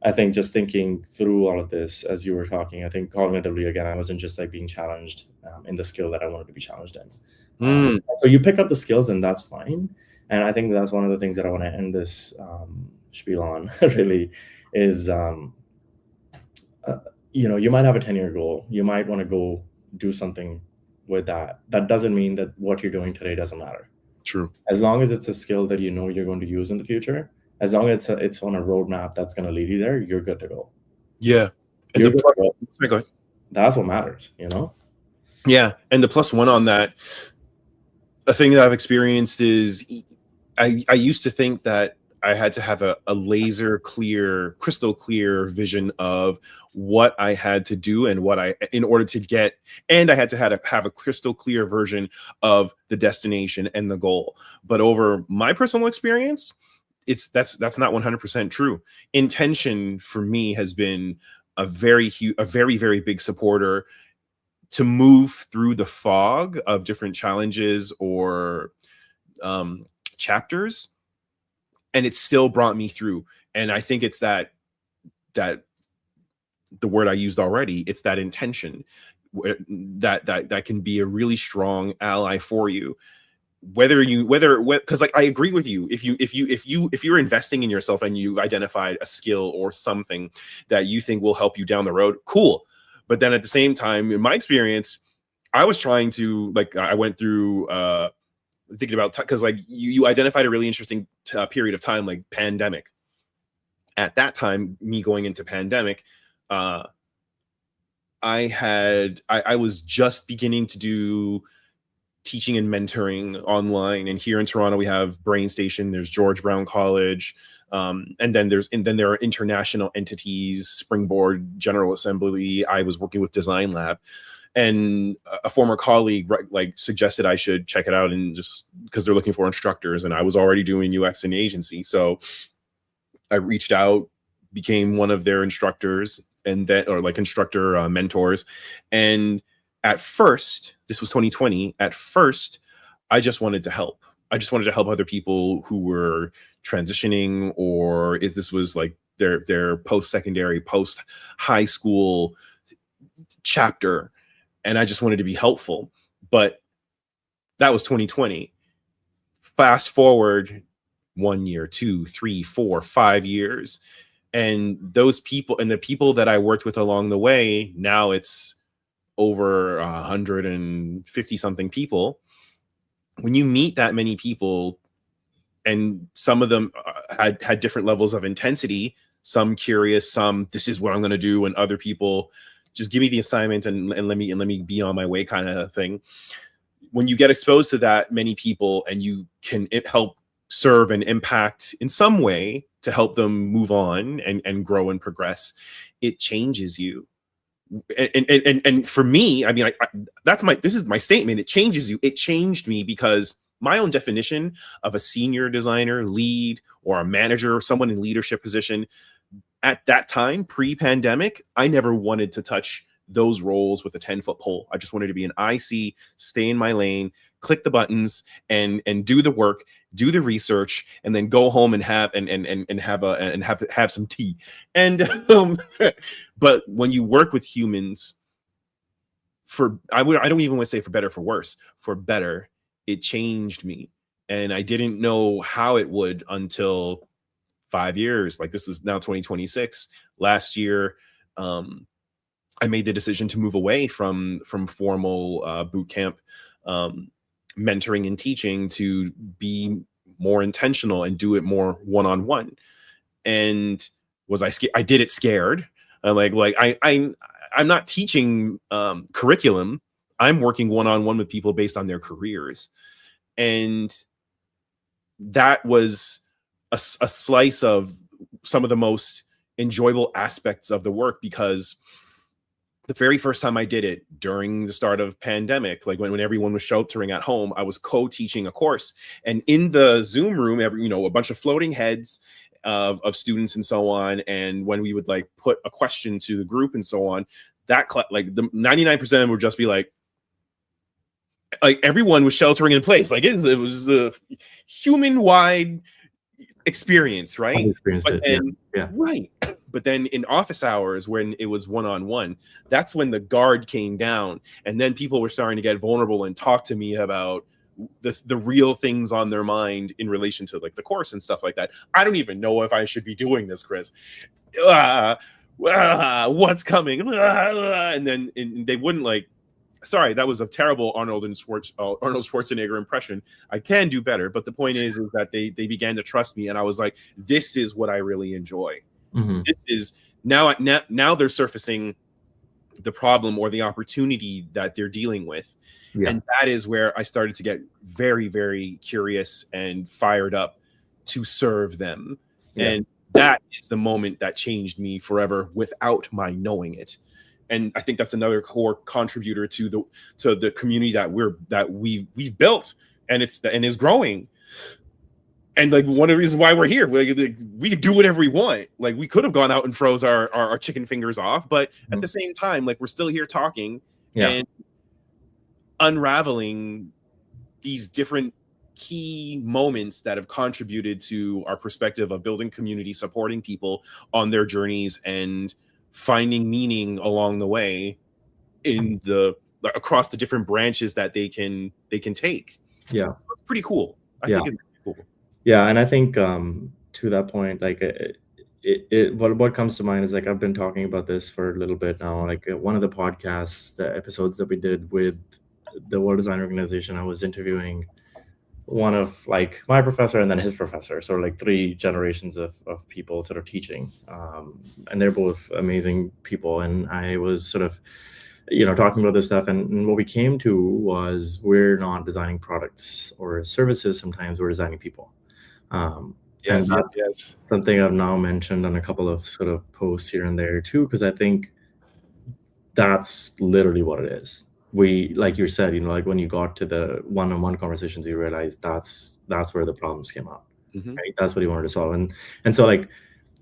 I think just thinking through all of this as you were talking, I think cognitively, again, I wasn't just like being challenged in the skill that I wanted to be challenged in. So you pick up the skills, and that's fine. And I think that's one of the things that I want to end this spiel on really is, you might have a 10-year goal. You might want to go do something with that. That doesn't mean that what you're doing today doesn't matter. True. As long as it's a skill that you're going to use in the future, as long as it's on a roadmap that's going to lead you there, you're good to go. Yeah. And go ahead. That's what matters, Yeah. And the plus one on that, a thing that I've experienced is I used to think that I had to have a laser clear, crystal clear vision of what I had to do and in order to get, and I had to have a crystal clear version of the destination and the goal. But over my personal experience, that's not 100% true. Intention for me has been a very, very big supporter to move through the fog of different challenges or chapters. And it still brought me through. And I think it's that the word I used already, it's that intention that can be a really strong ally for you. Because like I agree with you, if you're investing in yourself and you identified a skill or something that you think will help you down the road, cool. But then at the same time, in my experience, I was trying to, like, I went through thinking about, because like you identified a really interesting period of time, like pandemic. At that time, me going into pandemic, I was just beginning to do teaching and mentoring online. And here in Toronto, we have Brain Station, there's George Brown College, and then there are international entities, Springboard, General Assembly. I was working with Design Lab. And a former colleague like suggested I should check it out, and just because they're looking for instructors, and I was already doing UX in the agency. So I reached out, became one of their instructors, and then, or like instructor mentors. And at first, this was 2020. At first, I just wanted to help. I just wanted to help other people who were transitioning, or if this was like their post-secondary, post-high school chapter. And I just wanted to be helpful. But that was 2020. Fast forward 1 year, 2, 3, 4, 5 years. And those people and the people that I worked with along the way, now it's over 150 something people. When you meet that many people, and some of them had different levels of intensity, some curious, some this is what I'm going to do, and other people just give me the assignment and let me be on my way kind of thing. When you get exposed to that many people and you can help serve and impact in some way to help them move on and grow and progress, it changes you. And for me, I mean, this is my statement. It changes you. It changed me, because my own definition of a senior designer, lead, or a manager, or someone in leadership position at that time, pre-pandemic, I never wanted to touch those roles with a 10-foot pole. I just wanted to be an IC, stay in my lane, click the buttons, and do the work, do the research, and then go home and have some tea. And but when you work with humans, I don't even want to say for better, for worse, for better, it changed me. And I didn't know how it would until 5 years. Like, this was now 2026. Last year, I made the decision to move away from formal boot camp mentoring and teaching to be more intentional and do it more one-on-one. And was I scared? I did it scared. I'm not teaching curriculum. I'm working one-on-one with people based on their careers. And that was a slice of some of the most enjoyable aspects of the work, because the very first time I did it during the start of pandemic, like when everyone was sheltering at home, I was co-teaching a course. And in the Zoom room, a bunch of floating heads of students and so on. And when we would like put a question to the group and so on, that like the 99% of them would just be like everyone was sheltering in place. Like it was a human-wide experience, right? Right. But then in office hours, when it was one-on-one, that's when the guard came down, and then people were starting to get vulnerable and talk to me about the real things on their mind in relation to like the course and stuff like that. I don't even know if I should be doing this, Chris. What's coming? And then they wouldn't like. Sorry, that was a terrible Arnold Schwarzenegger impression. I can do better, but the point is that they began to trust me, and I was like, this is what I really enjoy. Mm-hmm. This is now they're surfacing the problem or the opportunity that they're dealing with. Yeah. And that is where I started to get very, very curious and fired up to serve them. Yeah. And that is the moment that changed me forever without my knowing it. And I think that's another core contributor to the community that we've built, and is growing. And like one of the reasons why we're here, we can do whatever we want. Like we could have gone out and froze our chicken fingers off, but at the same time, like we're still here talking and unraveling these different key moments that have contributed to our perspective of building community, supporting people on their journeys, and finding meaning along the way across the different branches that they can take. Yeah, so it's pretty cool. I think it's pretty cool. Yeah, and I think to that point, like what comes to mind is like I've been talking about this for a little bit now. Like one of the podcasts, the episodes that we did with the World Design Organization, I was interviewing one of like my professor and then his professor, so like 3 generations of people sort of teaching, and they're both amazing people. And I was sort of talking about this stuff, and what we came to was we're not designing products or services, sometimes we're designing people. And that's something I've now mentioned on a couple of sort of posts here and there too, because I think that's literally what it is. We, like you said, like when you got to the one-on-one conversations, you realize that's where the problems came up. Mm-hmm. Right? That's what you wanted to solve. And so like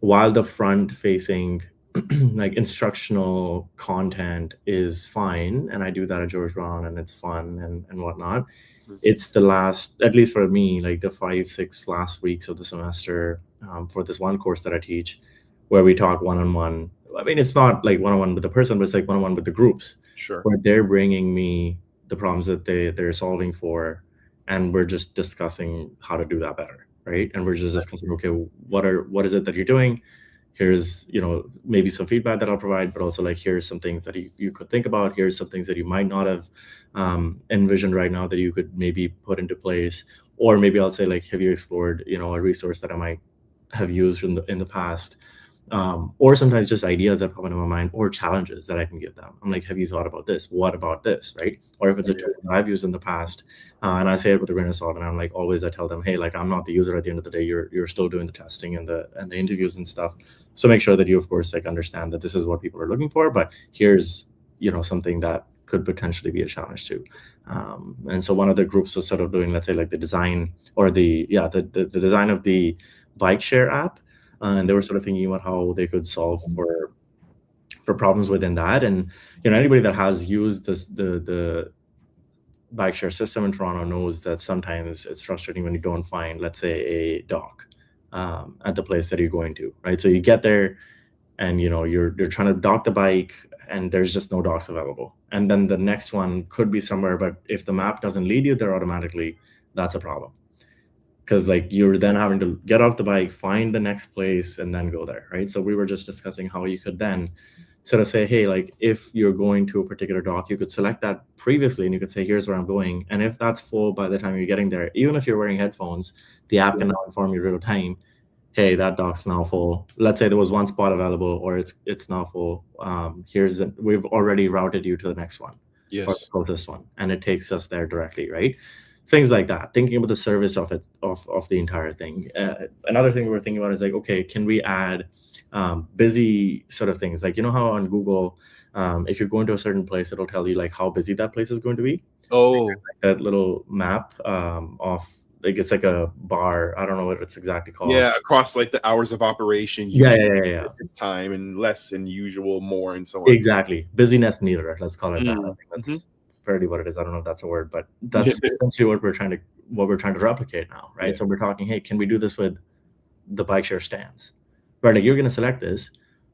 while the front-facing like instructional content is fine, and I do that at George Brown and it's fun and whatnot, mm-hmm. It's the last, at least for me, like the 5-6 last weeks of the semester for this one course that I teach, where we talk one-on-one. I mean, it's not like one-on-one with the person, but it's like one-on-one with the groups. Sure. Where they're bringing me the problems that they're solving for, and we're just discussing how to do that better, right? And we're just discussing, okay, what is it that you're doing? here's, maybe some feedback that I'll provide, but also like, here's some things that you could think about. Here's some things that you might not have envisioned right now that you could maybe put into place. Or maybe I'll say like, have you explored, a resource that I might have used in the past? Or sometimes just ideas that pop into my mind, or challenges that I can give them. I'm like, have you thought about this? What about this, right? Or if it's a tool that I've used in the past, and I say it with a grain of salt, and I'm like, always I tell them, hey, like, I'm not the user at the end of the day. You're still doing the testing and the interviews and stuff. So make sure that you, of course, like, understand that this is what people are looking for, but here's, something that could potentially be a challenge too. And so one of the groups was sort of doing, let's say, like the design, or the design of the bike share app. And they were sort of thinking about how they could solve for problems within that. And anybody that has used the bike share system in Toronto knows that sometimes it's frustrating when you don't find, let's say, a dock at the place that you're going to, right? So you get there, and you're trying to dock the bike, and there's just no docks available. And then the next one could be somewhere, but if the map doesn't lead you there automatically, that's a problem. Because like, you're then having to get off the bike, find the next place, and then go there, right? So we were just discussing how you could then sort of say, hey, like, if you're going to a particular dock, you could select that previously, and you could say, here's where I'm going. And if that's full by the time you're getting there, even if you're wearing headphones, the app can now inform you real time, hey, that dock's now full. Let's say there was one spot available, or it's now full. We've already routed you to the next one, or the closest one, and it takes us there directly, right? Things like that, thinking about the service of the entire thing. Another thing we're thinking about is like, okay, can we add busy sort of things? Like, how on Google, if you're going to a certain place, it'll tell you like how busy that place is going to be. Oh, like that little map of like, it's like a bar. I don't know what it's exactly called. Yeah, across like the hours of operation. Yeah. Time and less than usual, more, and so on. Exactly. Busyness meter. Let's call it that. I think that's fairly what it is. I don't know if that's a word, but that's essentially what we're trying to replicate now, right? So we're talking, hey, can we do this with the bike share stands? Right, like, you're going to select this.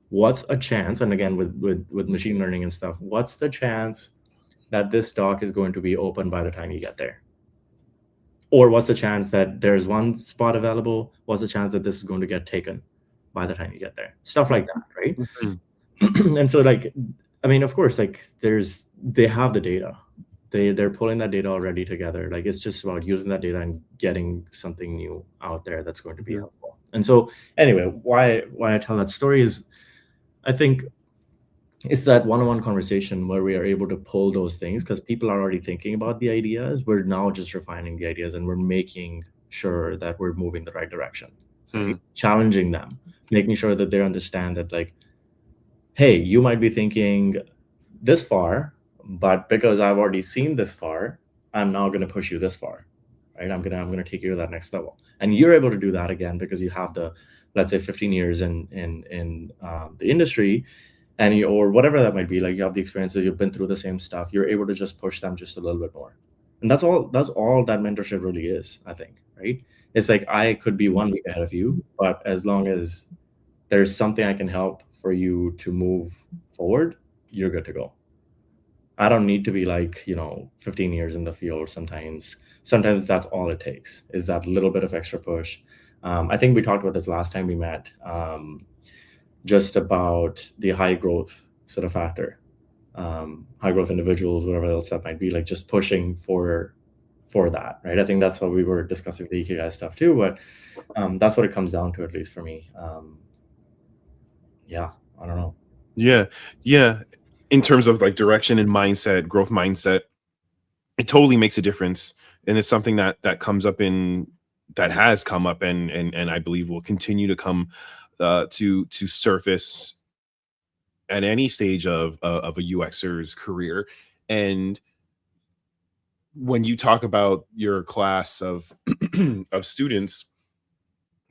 What's a chance? And again, with machine learning and stuff, what's the chance that this dock is going to be open by the time you get there? Or what's the chance that there's one spot available? What's the chance that this is going to get taken by the time you get there? Stuff like that, right? And so, like, I mean, of course, like, they have the data. They're pulling that data already together. Like, it's just about using that data and getting something new out there that's going to be helpful. And so, anyway, why I tell that story is, I think it's that one-on-one conversation where we are able to pull those things, because people are already thinking about the ideas. We're now just refining the ideas, and we're making sure that we're moving the right direction, right? Challenging them, making sure that they understand that, like, hey, you might be thinking this far, but because I've already seen this far, I'm now going to push you this far, right? I'm gonna take you to that next level, and you're able to do that again because you have the, let's say, 15 years in the industry, and or whatever that might be. Like, you have the experiences, you've been through the same stuff. You're able to just push them just a little bit more, and that's all that mentorship really is, I think, right? It's like, I could be 1 week ahead of you, but as long as there's something I can help for you to move forward, you're good to go. I don't need to be like, 15 years in the field. Sometimes that's all it takes, is that little bit of extra push. I think we talked about this last time we met, just about the high growth sort of factor, high growth individuals, whatever else that might be, like, just pushing for that, right? I think that's what we were discussing, the Ikigai stuff too, but that's what it comes down to, at least for me. Yeah, I don't know. Yeah. In terms of like direction and mindset, growth mindset, it totally makes a difference. And it's something that has come up and I believe will continue to come to surface at any stage of a UXer's career. And when you talk about your class of of students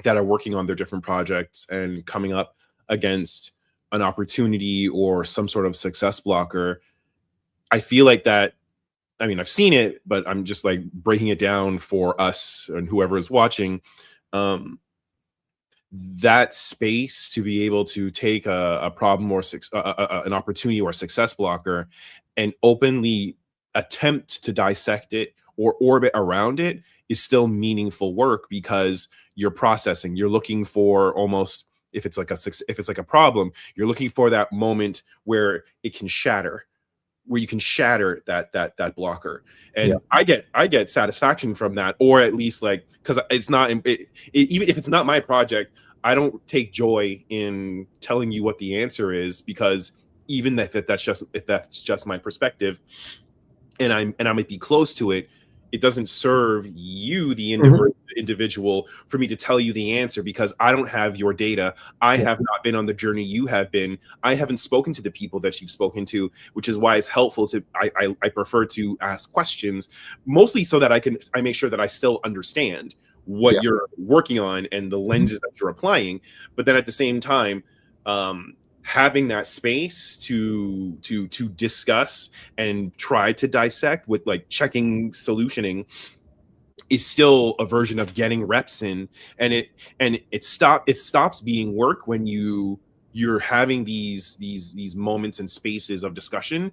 that are working on their different projects and coming up against an opportunity or some sort of success blocker, I feel like that, I mean, I've seen it, but I'm just like breaking it down for us and whoever is watching. That space to be able to take a problem or an opportunity or a success blocker and openly attempt to dissect it or orbit around it is still meaningful work, because you're processing, you're looking for almost if it's like a problem, you're looking for that moment where it can shatter, where you can shatter that blocker. And I get satisfaction from that, or at least like, because it's not even if it's not my project, I don't take joy in telling you what the answer is, because even if that's just my perspective, and I might be close to it, it doesn't serve you, the individual, for me to tell you the answer, because I don't have your data. I have not been on the journey you have been. I haven't spoken to the people that you've spoken to, which is why it's helpful to, I prefer to ask questions, mostly so that I make sure that I still understand what you're working on and the lenses that you're applying. But then at the same time, having that space to discuss and try to dissect with like checking solutioning is still a version of getting reps in, and it stops being work when you're having these moments and spaces of discussion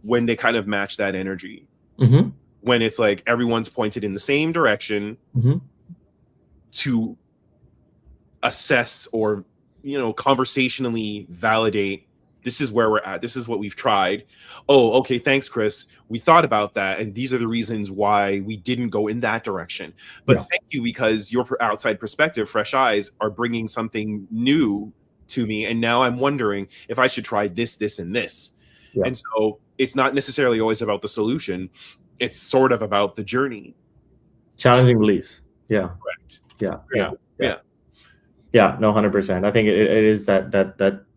when they kind of match that energy. When it's like everyone's pointed in the same direction to assess or conversationally validate, this is where we're at, this is what we've tried. Oh, okay, thanks, Chris, we thought about that, and these are the reasons why we didn't go in that direction. But thank you, because your outside perspective, fresh eyes, are bringing something new to me, and now I'm wondering if I should try this, and this. And so it's not necessarily always about the solution, it's sort of about the journey. Challenging beliefs. Correct. No, 100%. I think it is that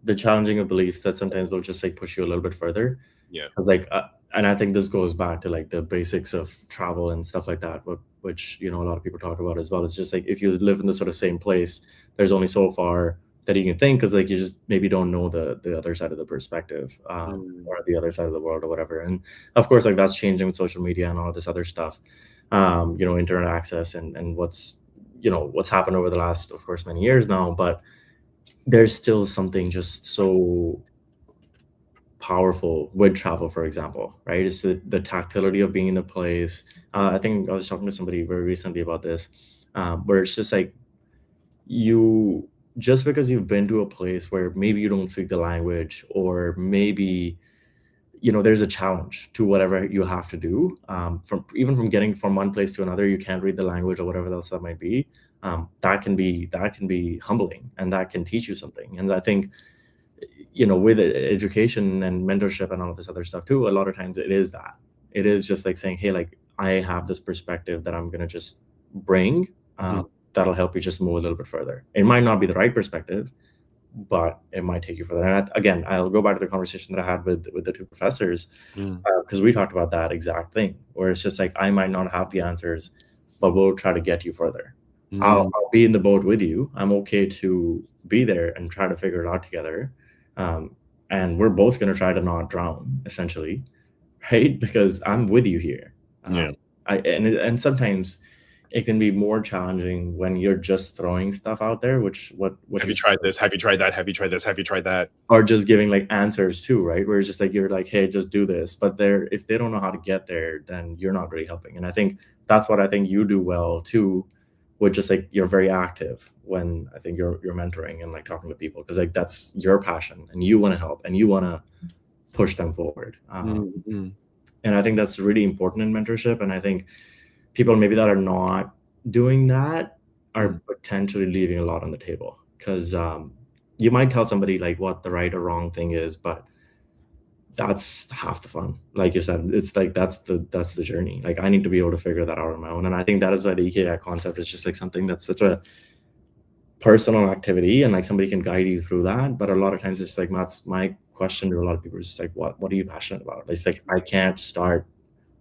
the challenging of beliefs that sometimes will just like push you a little bit further. Because like, and I think this goes back to like the basics of travel and stuff like that, which a lot of people talk about as well. It's just like, if you live in the sort of same place, there's only so far that you can think, because like you just maybe don't know the other side of the perspective, or the other side of the world or whatever. And of course, like that's changing with social media and all this other stuff, internet access and what's happened over the last, of course, many years now. But there's still something just so powerful with travel, for example, right? It's the tactility of being in a place. I think I was talking to somebody very recently about this, where it's just like, just because you've been to a place where maybe you don't speak the language, or maybe there's a challenge to whatever you have to do, from getting from one place to another, you can't read the language or whatever else that might be. That can be humbling, and that can teach you something. And I think with education and mentorship and all of this other stuff too, a lot of times it is just like saying, hey, like I have this perspective that I'm gonna just bring, that'll help you just move a little bit further. It might not be the right perspective, but it might take you further. And again, I'll go back to the conversation that I had with the two professors, because we talked about that exact thing, where it's just like, I might not have the answers, but we'll try to get you further. I'll be in the boat with you. I'm okay to be there and try to figure it out together. And we're both going to try to not drown, essentially, right? Because I'm with you here. And sometimes it can be more challenging when you're just throwing stuff out there, what have you tried this? Have you tried that? Have you tried this? Have you tried that? Or just giving like answers too, right? Where it's just like, you're like, hey, just do this. But if they don't know how to get there, then you're not really helping. And I think that's what I think you do well too, with just like, you're very active when I think you're mentoring and like talking to people, because like that's your passion and you want to help and you want to push them forward. And I think that's really important in mentorship. And I think people maybe that are not doing that are potentially leaving a lot on the table, because you might tell somebody like what the right or wrong thing is, but that's half the fun. Like you said, it's like that's the journey. Like I need to be able to figure that out on my own. And I think that is why the Ikigai concept is just like something that's such a personal activity, and like somebody can guide you through that. But a lot of times it's like, that's my question to a lot of people is just like, what are you passionate about? It's like, I can't start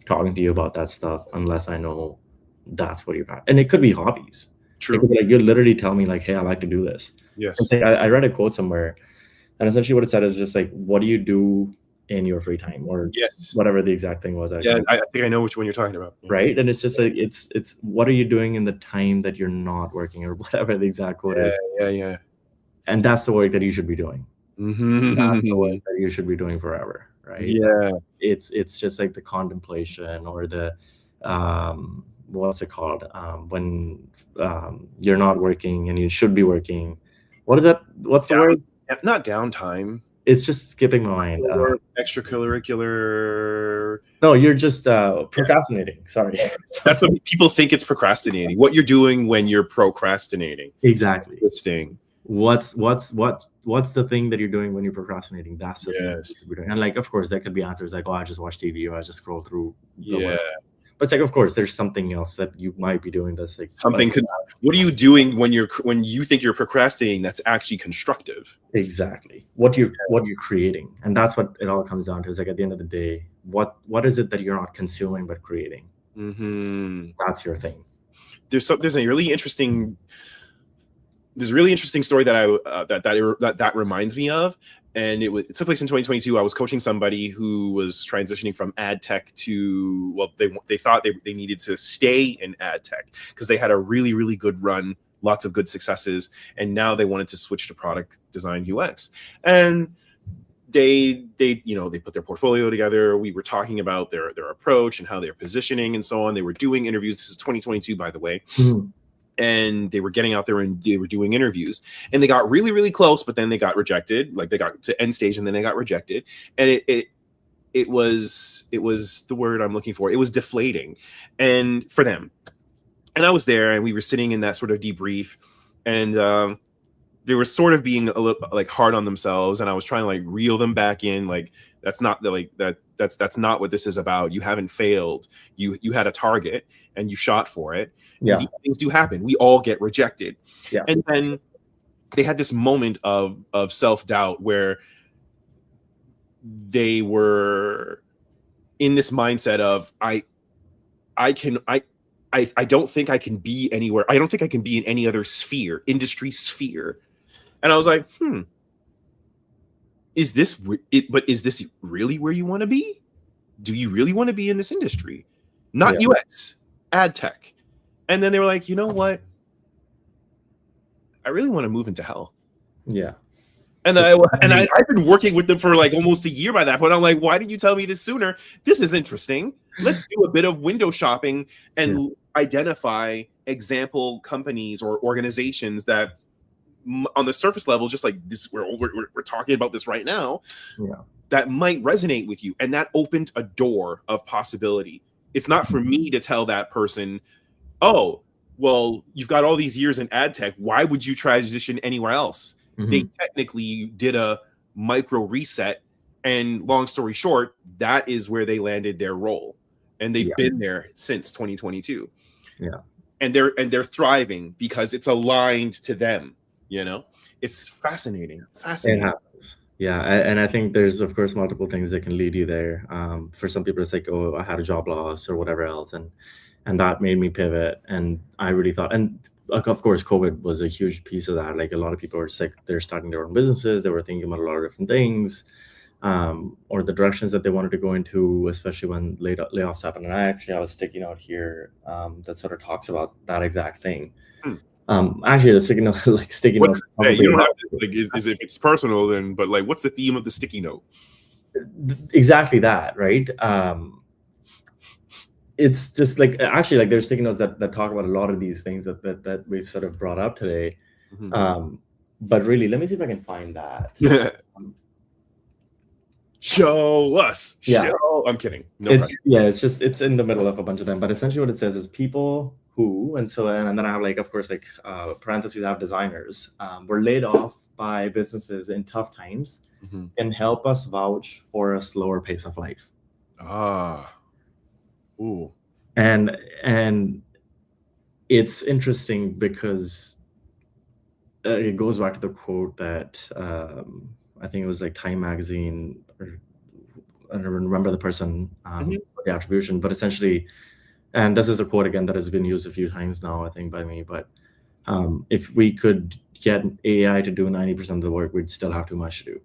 talking to you about that stuff unless I know that's what you're about. And it could be hobbies. True. It could be like, you literally tell me like, hey, I like to do this. Yes. It's like, I read a quote somewhere, and essentially what it said is just like, what do you do in your free time, or whatever the exact thing was. I think I know which one you're talking about. Right. And it's just like, it's what are you doing in the time that you're not working, or whatever the exact quote is. Yeah. And that's the work that you should be doing. That's the work that you should be doing forever. Right. Yeah. It's just like the contemplation, or the what's it called? When you're not working and you should be working, What is that? What's the word? Not downtime. It's just skipping my mind. Or extracurricular. No, you're just procrastinating. Sorry. That's what people think it's procrastinating. What you're doing when you're procrastinating. Exactly. Interesting. What's the thing that you're doing when you're procrastinating? That's the thing that you're doing. And like, of course, there could be answers like, oh, I just watch TV or I just scroll through. But it's like, of course, there's something else that you might be doing that's like something. What are you doing when you think you're procrastinating that's actually constructive? Exactly. What you're creating, and that's what it all comes down to. Is like at the end of the day, what is it that you're not consuming but creating? That's your thing. There's a really interesting. There's a really interesting story that that reminds me of, and it took place in 2022. I was coaching somebody who was transitioning from ad tech to, well, they thought they needed to stay in ad tech because they had a really, really good run, lots of good successes, and now they wanted to switch to product design UX. And they put their portfolio together. We were talking about their approach and how they're positioning and so on. They were doing interviews. This is 2022, by the way. And they were getting out there and they were doing interviews, and they got really, really close, but then they got rejected. Like they got to end stage and then they got rejected. And it was the word I'm looking for. It was deflating, and for them. And I was there, and we were sitting in that sort of debrief, and they were sort of being a little like hard on themselves. And I was trying to like reel them back in. Like, that's not that's not what this is about. You haven't failed. You had a target and you shot for it. Yeah. These things do happen. We all get rejected. Yeah. And then they had this moment of self-doubt where they were in this mindset of I don't think I can be anywhere. I don't think I can be in any other industry sphere. And I was like, is this really where you want to be? Do you really want to be in this industry? Not UX, ad tech. And then they were like, you know what? I really want to move into health. Yeah. And I've been working with them for like almost a year by that point. I'm like, why didn't you tell me this sooner? This is interesting. Let's do a bit of window shopping and identify example companies or organizations that on the surface level, just like this, we're talking about this right now, that might resonate with you. And that opened a door of possibility. It's not for me to tell that person, oh, well, you've got all these years in ad tech. Why would you transition anywhere else? They technically did a micro reset. And long story short, that is where they landed their role. And they've been there since 2022. Yeah. And they're thriving because it's aligned to them. It's fascinating. Fascinating. It happens. Yeah. And I think there's, of course, multiple things that can lead you there. For some people, it's like, oh, I had a job loss or whatever else. And that made me pivot. And I really thought, and of course, COVID was a huge piece of that. Like a lot of people were sick. They're starting their own businesses. They were thinking about a lot of different things, or the directions that they wanted to go into, especially when layoffs happened. And I have a sticky note here that sort of talks about that exact thing. Actually, the sticky note, like sticky note. You don't have to, like, is if it's personal, then, but like, what's the theme of the sticky note? Exactly that, right? It's just like, actually, like there's sticky notes that talk about a lot of these things that we've sort of brought up today. But really, let me see if I can find that. Show us. Yeah. I'm kidding. It's in the middle of a bunch of them. But essentially what it says is people who, and then I have like, of course, like parentheses, I have designers, were laid off by businesses in tough times can help us vouch for a slower pace of life. Ooh. And it's interesting because it goes back to the quote that I think it was like Time magazine, or I don't remember the person, the attribution, but essentially, and this is a quote again that has been used a few times now, I think, by me, but if we could get AI to do 90% of the work, we'd still have too much to do.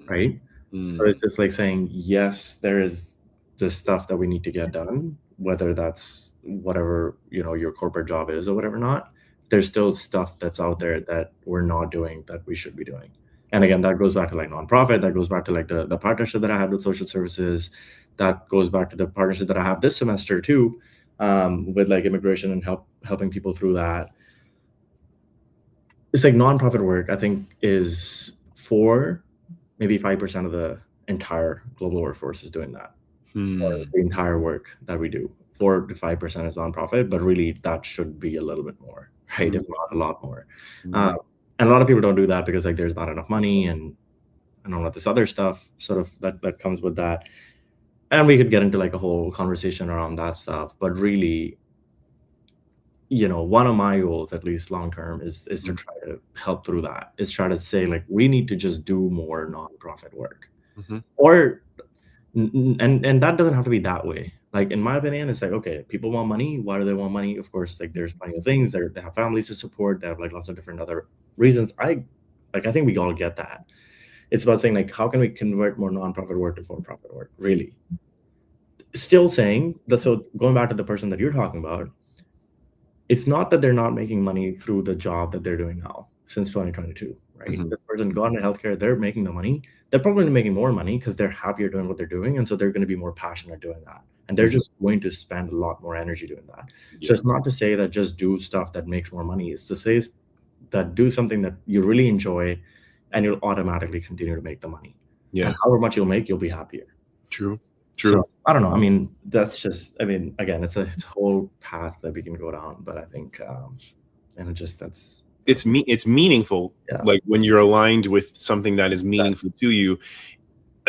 Right? So it's just like saying, yes, there is the stuff that we need to get done, whether that's whatever, your corporate job is or whatever not, there's still stuff that's out there that we're not doing that we should be doing. And again, that goes back to like nonprofit, that goes back to like the partnership that I have with social services, that goes back to the partnership that I have this semester too, with like immigration and helping people through that. it's like nonprofit work, I think, is maybe 5% of the entire global workforce is doing that. Or the entire work that we do. 4 to 5% is nonprofit, but really that should be a little bit more, right? If not a lot more. And a lot of people don't do that because like there's not enough money and all of this other stuff sort of that comes with that. And we could get into like a whole conversation around that stuff, but really, one of my goals, at least long term, is to try to help through that. Is try to say like we need to just do more nonprofit work, or and that doesn't have to be that way. Like in my opinion, it's like, okay, people want money. Why do they want money? Of course, like there's plenty of things. They have families to support. They have like lots of different other reasons. I think we all get that. It's about saying like, how can we convert more nonprofit work to for-profit work? Really, still saying that. So going back to the person that you're talking about, it's not that they're not making money through the job that they're doing now since 2022, right? This person got into healthcare, they're making the money. They're probably making more money because they're happier doing what they're doing. And so they're going to be more passionate doing that. And they're just going to spend a lot more energy doing that. So it's not to say that just do stuff that makes more money. It's to say that do something that you really enjoy and you'll automatically continue to make the money. And however much you'll make, you'll be happier. True. So, I don't know. I mean, that's just, again, it's a whole path that we can go down, but I think, and it's meaningful. Like when you're aligned with something that is meaningful to you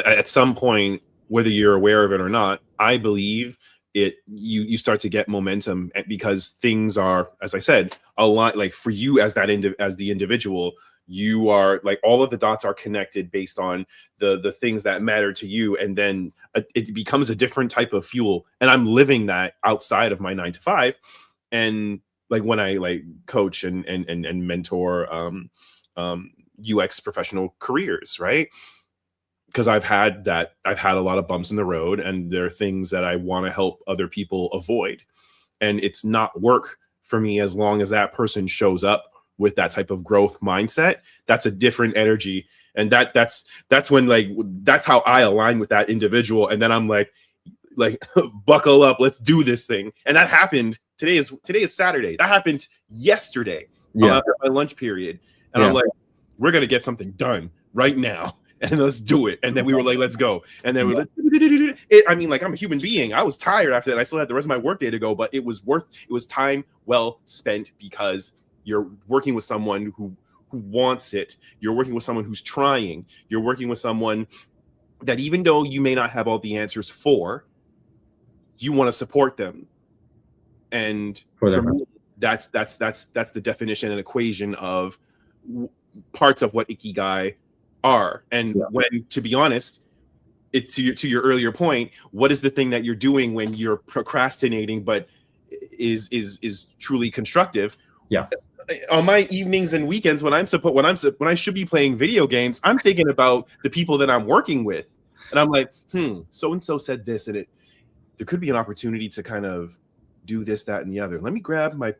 at some point, whether you're aware of it or not, I believe you start to get momentum because things are, as I said, a lot like for you as as the individual, you are like all of the dots are connected based on the things that matter to you. And then it becomes a different type of fuel. And I'm living that outside of my 9 to 5. And like when I like coach and mentor UX professional careers, right? Because I've had a lot of bumps in the road and there are things that I want to help other people avoid. And it's not work for me as long as that person shows up with that type of growth mindset. That's a different energy. And that's when like, that's how I align with that individual. And then I'm like buckle up, let's do this thing. And that happened. Today is Saturday. That happened yesterday after my lunch period. And I'm like, we're going to get something done right now. And let's do it. And then we were like, let's go. And then we were like, I mean, like I'm a human being. I was tired after that. I still had the rest of my workday to go, but it was time well spent because you're working with someone who wants it. You're working with someone who's trying. You're working with someone that even though you may not have all the answers for, you want to support them. And for me, that's the definition and equation of parts of what Ikigai are. And when, to be honest, it's to your earlier point, what is the thing that you're doing when you're procrastinating but is truly constructive? On my evenings and weekends when I should be playing video games, I'm thinking about the people that I'm working with. And I'm like, so and so said this, and there could be an opportunity to kind of do this, that, and the other. Let me grab my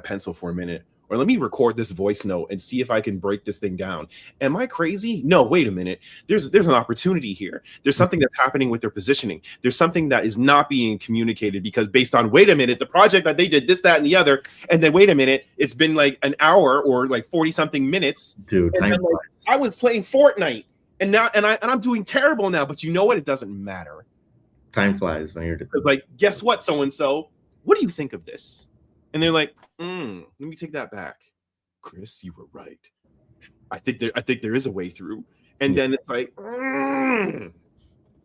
pencil for a minute. Or let me record this voice note and see if I can break this thing down. Am I crazy? No, wait a minute. There's an opportunity here. There's something that's happening with their positioning. There's something that is not being communicated because based on, wait a minute, the project that they did this, that, and the other. And then wait a minute, it's been like an hour or like 40 something minutes. Dude, and then, like, I was playing Fortnite and now, and I'm doing terrible now, but you know what? It doesn't matter. Time flies when you're like, guess what? So-and-so, what do you think of this? And they're like, let me take that back. Chris, you were right. I think there is a way through. And then it's like,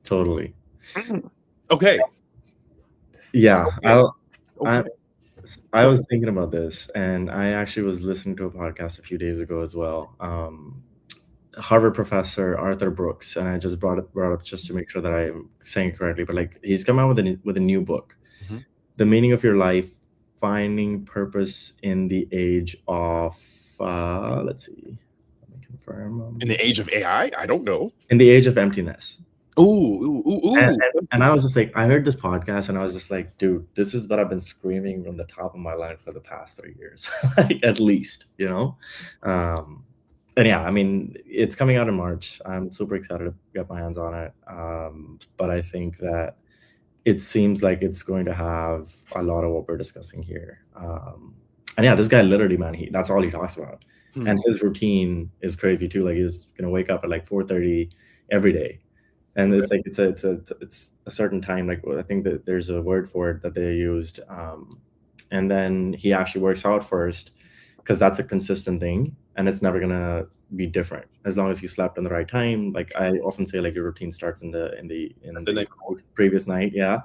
totally. Okay. Yeah. I was thinking about this, and I actually was listening to a podcast a few days ago as well. Harvard professor Arthur Brooks, and I just brought up just to make sure that I'm saying it correctly, but like he's come out with a new book, The Meaning of Your Life, Finding Purpose in the Age of let's see, let me confirm. In the age of AI? I don't know. In the age of emptiness. Ooh. And I was just like, I heard this podcast and I was just like, dude, this is what I've been screaming from the top of my lungs for the past 3 years, like at least, And yeah, I mean, it's coming out in March. I'm super excited to get my hands on it. But I think that it seems like it's going to have a lot of what we're discussing here. And yeah, this guy literally, man, that's all he talks about. And his routine is crazy too. Like he's gonna wake up at like 4:30 every day, and it's like it's a certain time. Like I think that there's a word for it that they used, and then he actually works out first because that's a consistent thing, and it's never gonna be different as long as you slept in the right time. Like I often say, like your routine starts in the night previous night. Yeah,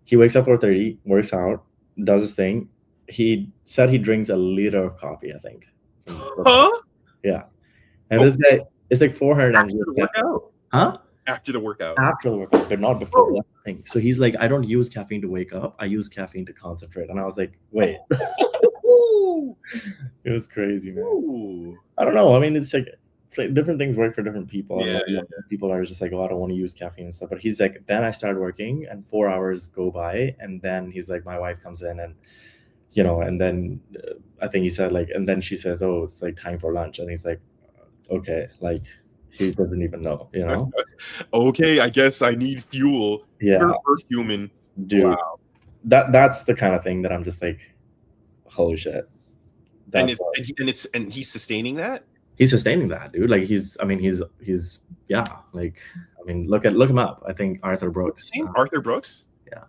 he wakes up 4:30, works out, does his thing. He said he drinks a liter of coffee, I think. Huh? Yeah. And this guy, it's like 400 After the workout. Huh? After the workout. After the workout, but not before. That's the thing. So he's like, I don't use caffeine to wake up. I use caffeine to concentrate. And I was like, wait. It was crazy, man. Ooh. I don't know. I mean, it's like different things work for different people. Yeah, and people are just like, oh, I don't want to use caffeine and stuff. But he's like, then I started working and 4 hours go by. And then he's like, my wife comes in and, you know, and then I think he said like, and then she says, oh, it's like time for lunch. And he's like, okay, like he doesn't even know, you know? Okay, I guess I need fuel. Yeah. You're first human. Dude, Wow. that's the kind of thing that I'm just like, holy shit. And he's sustaining that? He's sustaining that, dude. Like he's yeah, like I mean, look him up. I think Arthur Brooks. Arthur Brooks? Yeah.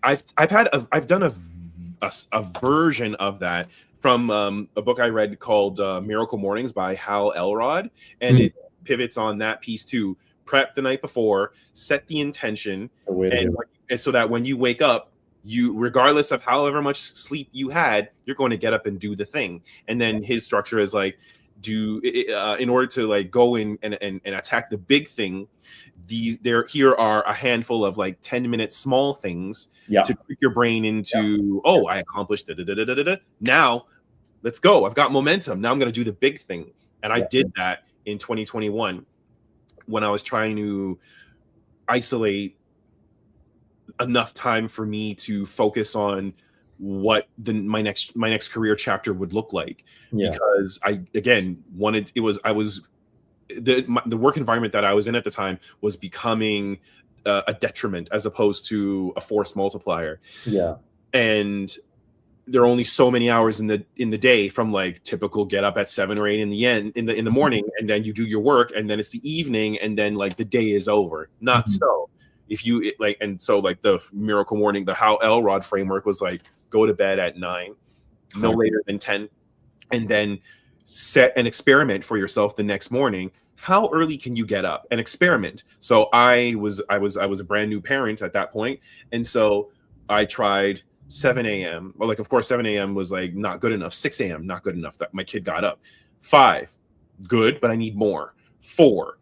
I've done a version of that from a book I read called Miracle Mornings by Hal Elrod, and it pivots on that piece too. Prep the night before, set the intention, and so that when you wake up, you, regardless of however much sleep you had, you're going to get up and do the thing. And then his structure is like, in order to like go in and attack the big thing, here are a handful of like 10-minute small things to trick your brain into, oh, I accomplished da. Now let's go. I've got momentum. Now I'm going to do the big thing. And I did that in 2021 when I was trying to isolate enough time for me to focus on what my next career chapter would look like. Because I was the work environment that I was in at the time was becoming a detriment as opposed to a force multiplier. And there are only so many hours in the day, from like typical get up at 7 or 8 in the morning, and then you do your work, and then it's the evening, and then like the day is over. Not so. If you so the Miracle Morning, the Hal Elrod framework was like, go to bed at 9, no later than 10, and then set an experiment for yourself the next morning. How early can you get up and experiment? So I was a brand new parent at that point, and so I tried 7 a.m. Well, like of course 7 a.m. was like not good enough. 6 a.m. not good enough. That my kid got up. 5, good, but I need more. 4,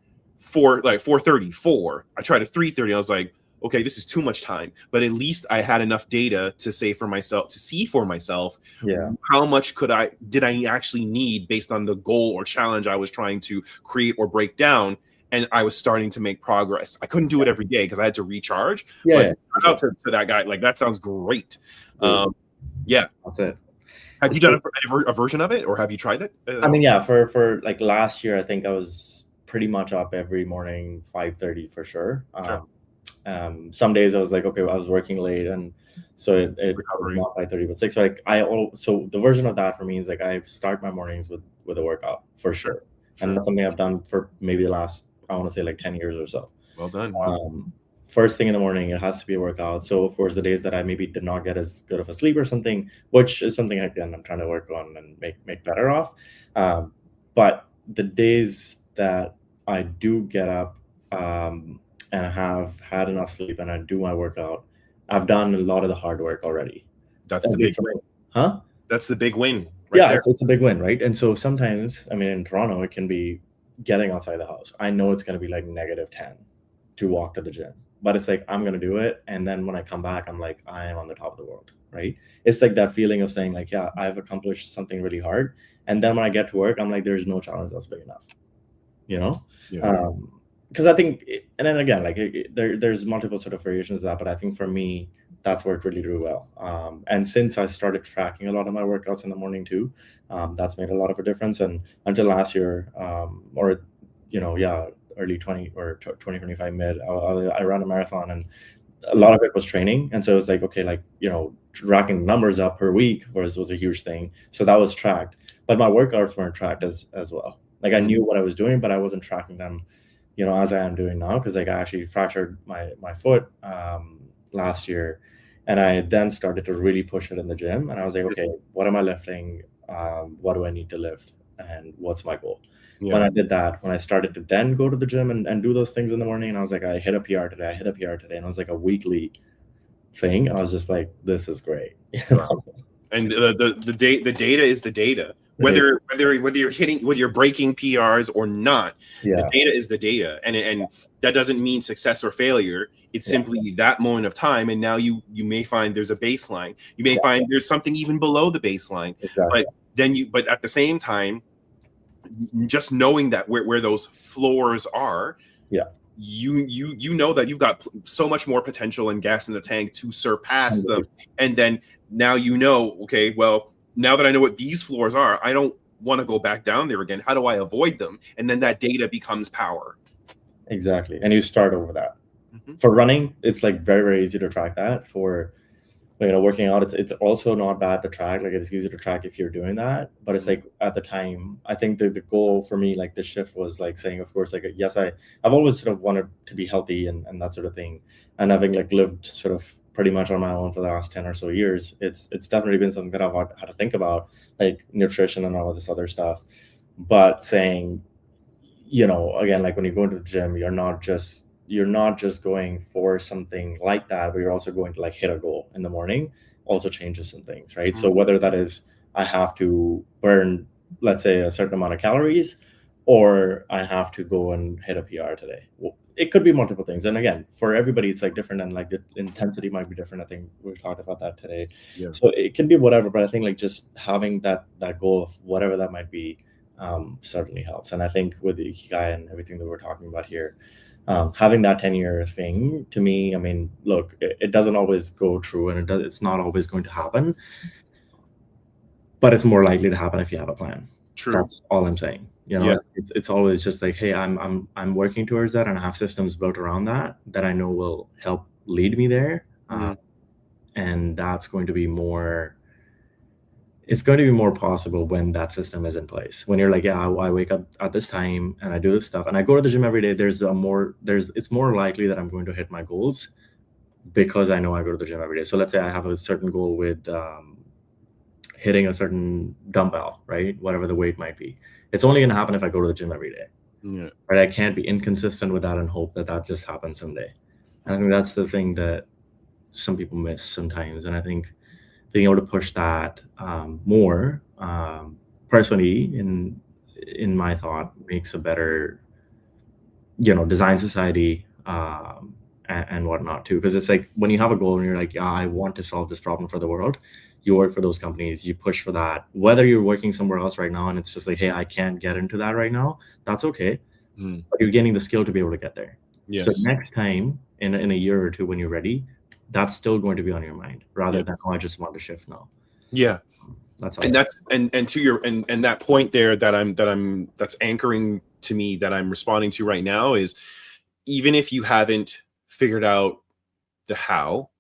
like 4:30. 4. I tried at 3:30. I was like, okay, this is too much time. But at least I had enough data to see for myself, how much did I actually need based on the goal or challenge I was trying to create or break down. And I was starting to make progress. I couldn't do it every day because I had to recharge. But shout out to that guy. Like, that sounds great. That's it. Have you done a version of it, or have you tried it? I mean, yeah, for like last year, I think I was pretty much up every morning, 5:30 for sure. Some days I was like, okay, I was working late, and so it was not 5:30 but 6. So the version of that for me is like I start my mornings with a workout for sure. And that's something I've done for maybe the last, I want to say like 10 years or so. Well done. First thing in the morning, it has to be a workout. So of course, the days that I maybe did not get as good of a sleep or something, which is something again I'm trying to work on and make better off. But the days that I do get up and have had enough sleep and I do my workout, I've done a lot of the hard work already. That's the big win. Huh? That's the big win. It's a big win, right? And so sometimes, I mean, in Toronto, it can be getting outside the house. I know it's going to be like -10 to walk to the gym, but it's like, I'm going to do it. And then when I come back, I'm like, I am on the top of the world, right? It's like that feeling of saying like, yeah, I've accomplished something really hard. And then when I get to work, I'm like, there's no challenge that's big enough, you know? Because I think, and then again, like there's multiple sort of variations of that, but I think for me, that's worked really, really well. And since I started tracking a lot of my workouts in the morning too, that's made a lot of a difference. And until last year, early 2025 mid, I ran a marathon, and a lot of it was training. And so it's like, okay, like, racking numbers up per week was a huge thing. So that was tracked. but my workouts weren't tracked as well. Like I knew what I was doing, but I wasn't tracking them, as I am doing now, because like I actually fractured my foot last year, and I then started to really push it in the gym, and I was like, okay, what am I lifting? What do I need to lift, and what's my goal? When I did that, when I started to then go to the gym and do those things in the morning, and I was like, I hit a PR today, and it was like a weekly thing, and I was just like, this is great. And the data is the data. Whether you're breaking PRs or not, the data is the data, and that doesn't mean success or failure. It's simply that moment of time, and now you may find there's a baseline. You may find there's something even below the baseline, but at the same time, just knowing that where those floors are, you know that you've got so much more potential and gas in the tank to surpass them, and then now okay, well, now that I know what these floors are, I don't want to go back down there again. How do I avoid them? And then that data becomes power. Exactly. And you start over that. For running, it's like very, very easy to track that. For working out, it's also not bad to track. Like it's easy to track if you're doing that. But it's like at the time, I think the goal for me, like the shift was like saying, of course, like yes, I've always sort of wanted to be healthy and that sort of thing. And having like lived sort of pretty much on my own for the last 10 or so years, it's definitely been something that I've had to think about, like nutrition and all of this other stuff. But saying, again, like when you go into the gym, you're not just going for something like that, but you're also going to like hit a goal in the morning, also changes some things, right? So whether that is I have to burn, let's say, a certain amount of calories, or I have to go and hit a PR today. Well, it could be multiple things. And again, for everybody, it's like different, and like the intensity might be different. I think we talked about that today. So it can be whatever, but I think like just having that goal of whatever that might be certainly helps. And I think with the Ikigai and everything that we're talking about here, having that 10-year thing, to me, I mean, look, it doesn't always go true, and it's not always going to happen, but it's more likely to happen if you have a plan. True. That's all I'm saying. It's always just like, hey, I'm working towards that, and I have systems built around that I know will help lead me there. And that's going to be more. It's going to be more possible when that system is in place. When you're like, I wake up at this time and I do this stuff and I go to the gym every day. It's more likely that I'm going to hit my goals because I know I go to the gym every day. So let's say I have a certain goal with hitting a certain dumbbell, right? Whatever the weight might be. It's only going to happen if I go to the gym every day. Right? I can't be inconsistent with that and hope that just happens someday. And I think that's the thing that some people miss sometimes. And I think being able to push that more personally in my thought makes a better, design society and whatnot too. Because it's like when you have a goal and you're like, I want to solve this problem for the world, you work for those companies, you push for that. Whether you're working somewhere else right now and it's just like, hey, I can't get into that right now, that's okay. But you're getting the skill to be able to get there. So next time in a year or two when you're ready, that's still going to be on your mind rather than, I just want to shift now. That's all. And to your and that point there that's anchoring to me that I'm responding to right now is, even if you haven't figured out the how,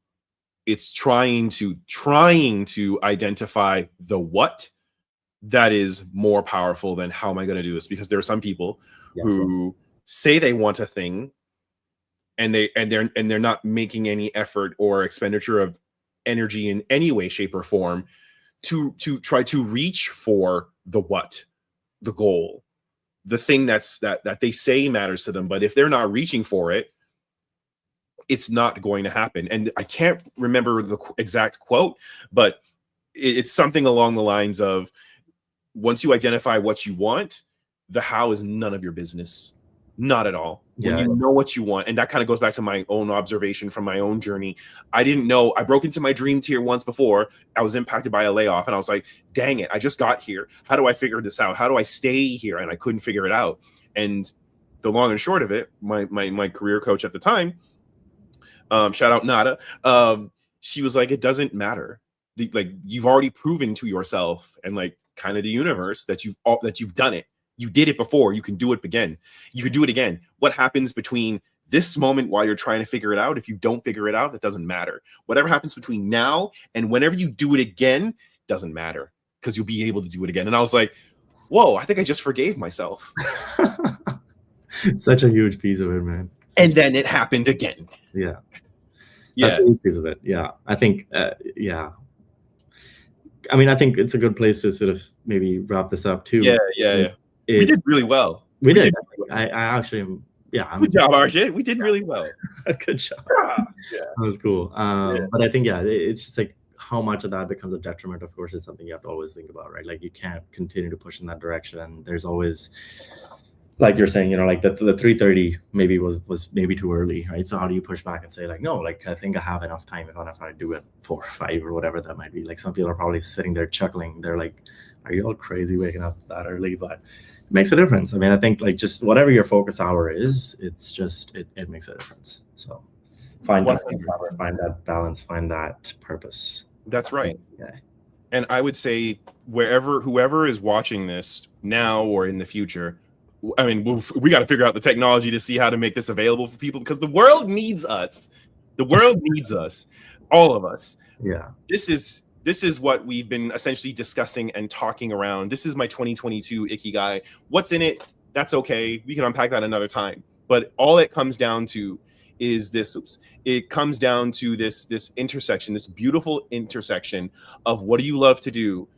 it's trying to identify the what that is more powerful than how am I going to do this? Because there are some people who say they want a thing and they're not making any effort or expenditure of energy in any way, shape, or form to try to reach for the what, the goal, the thing that they say matters to them. But if they're not reaching for it, it's not going to happen. And I can't remember the exact quote, but it's something along the lines of, once you identify what you want, the how is none of your business. Not at all. When you know what you want. And that kind of goes back to my own observation from my own journey. I didn't know. I broke into my dream tier once before. I was impacted by a layoff and I was like, dang it, I just got here. How do I figure this out? How do I stay here? And I couldn't figure it out. And the long and short of it, my career coach at the time, shout out Nada, she was like, it doesn't matter. Like, you've already proven to yourself and like kind of the universe that you've done it. You did it before. You can do it again. You could do it again. What happens between this moment while you're trying to figure it out? If you don't figure it out, that doesn't matter. Whatever happens between now and whenever you do it again, doesn't matter. because you'll be able to do it again. And I was like, whoa, I think I just forgave myself. Such a huge piece of it, man. And then it happened again. Yeah. Yeah. That's a huge piece of it. Yeah. I think, yeah. I mean, I think it's a good place to sort of maybe wrap this up too. Yeah. We did really well. We did. I actually am. Yeah. Good job, RJ. We did really well. Good job. Yeah. That was cool. But I think, yeah, it's just like how much of that becomes a detriment, of course, is something you have to always think about, right? Like you can't continue to push in that direction. There's always, like you're saying, like the 3:30 maybe was maybe too early, right? So how do you push back and say like, no, like I think I have enough time if I do it 4 or 5 or whatever that might be. Like some people are probably sitting there chuckling. They're like, are you all crazy waking up that early? But it makes a difference. I mean, I think like just whatever your focus hour is, it's just it makes a difference. So find that balance, find that purpose. That's right. Yeah. And I would say whoever is watching this now or in the future, I mean, we got to figure out the technology to see how to make this available for people, because the world needs us. The world needs us, all of us. Yeah. This is what we've been essentially discussing and talking around. This is my 2022 Ikigai. What's in it? That's okay. We can unpack that another time. But all it comes down to is this. It comes down to this intersection, this beautiful intersection of what do you love to do?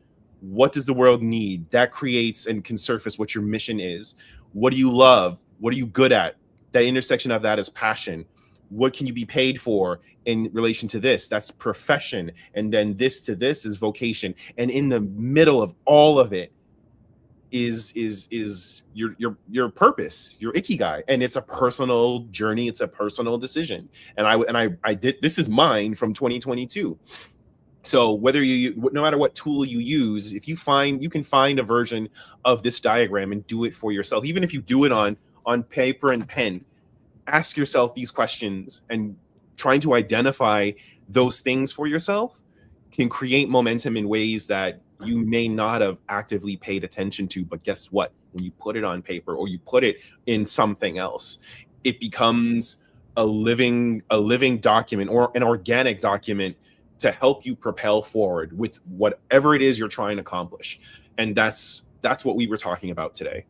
What does the world need? That creates and can surface what your mission is. What do you love? What are you good at? That intersection of that is passion. What can you be paid for in relation to this? That's profession. And then this to this is vocation. And in the middle of all of it is your purpose, your Ikigai. And it's a personal journey. It's a personal decision. And I did, this is mine from 2022. So whether no matter what tool you use, if you can find a version of this diagram and do it for yourself, even if you do it on paper and pen, ask yourself these questions, and trying to identify those things for yourself can create momentum in ways that you may not have actively paid attention to. But guess what? When you put it on paper or you put it in something else, it becomes a living document, or an organic document, to help you propel forward with whatever it is you're trying to accomplish. And that's what we were talking about today.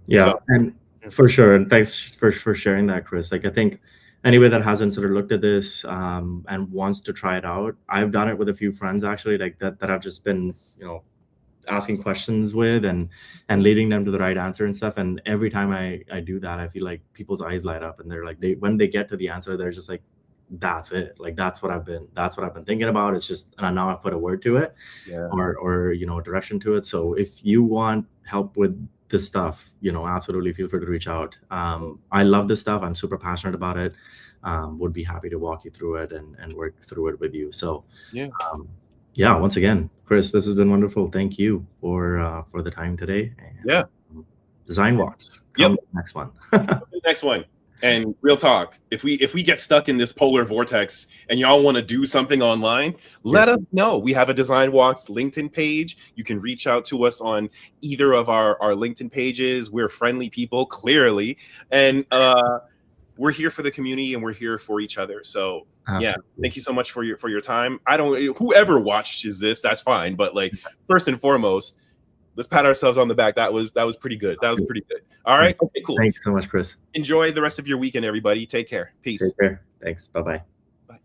Yeah. So, and for sure. And thanks for sharing that, Chris. Like, I think anybody that hasn't sort of looked at this and wants to try it out, I've done it with a few friends actually, like that I've just been, asking questions with and leading them to the right answer and stuff. And every time I do that, I feel like people's eyes light up, and they're like, when they get to the answer, they're just like, that's it. Like, that's what I've been thinking about. It's just, and now I've put a word to it, or direction to it. So if you want help with this stuff, absolutely feel free to reach out. I love this stuff. I'm super passionate about it. Would be happy to walk you through it and work through it with you. So once again, Chris, this has been wonderful. Thank you for the time today. And, DesignWalks. Next one. Next one. And real talk, if we get stuck in this polar vortex and y'all want to do something online, let us know. We have a DesignWalks LinkedIn page. You can reach out to us on either of our LinkedIn pages. We're friendly people, clearly. And we're here for the community, and we're here for each other. So thank you so much for your time. Whoever watches this, that's fine. But like, first and foremost, let's pat ourselves on the back. That was pretty good. That was pretty good. All right. Okay, cool. Thanks so much, Chris. Enjoy the rest of your weekend, everybody. Take care. Peace. Take care. Thanks. Bye-bye. Bye.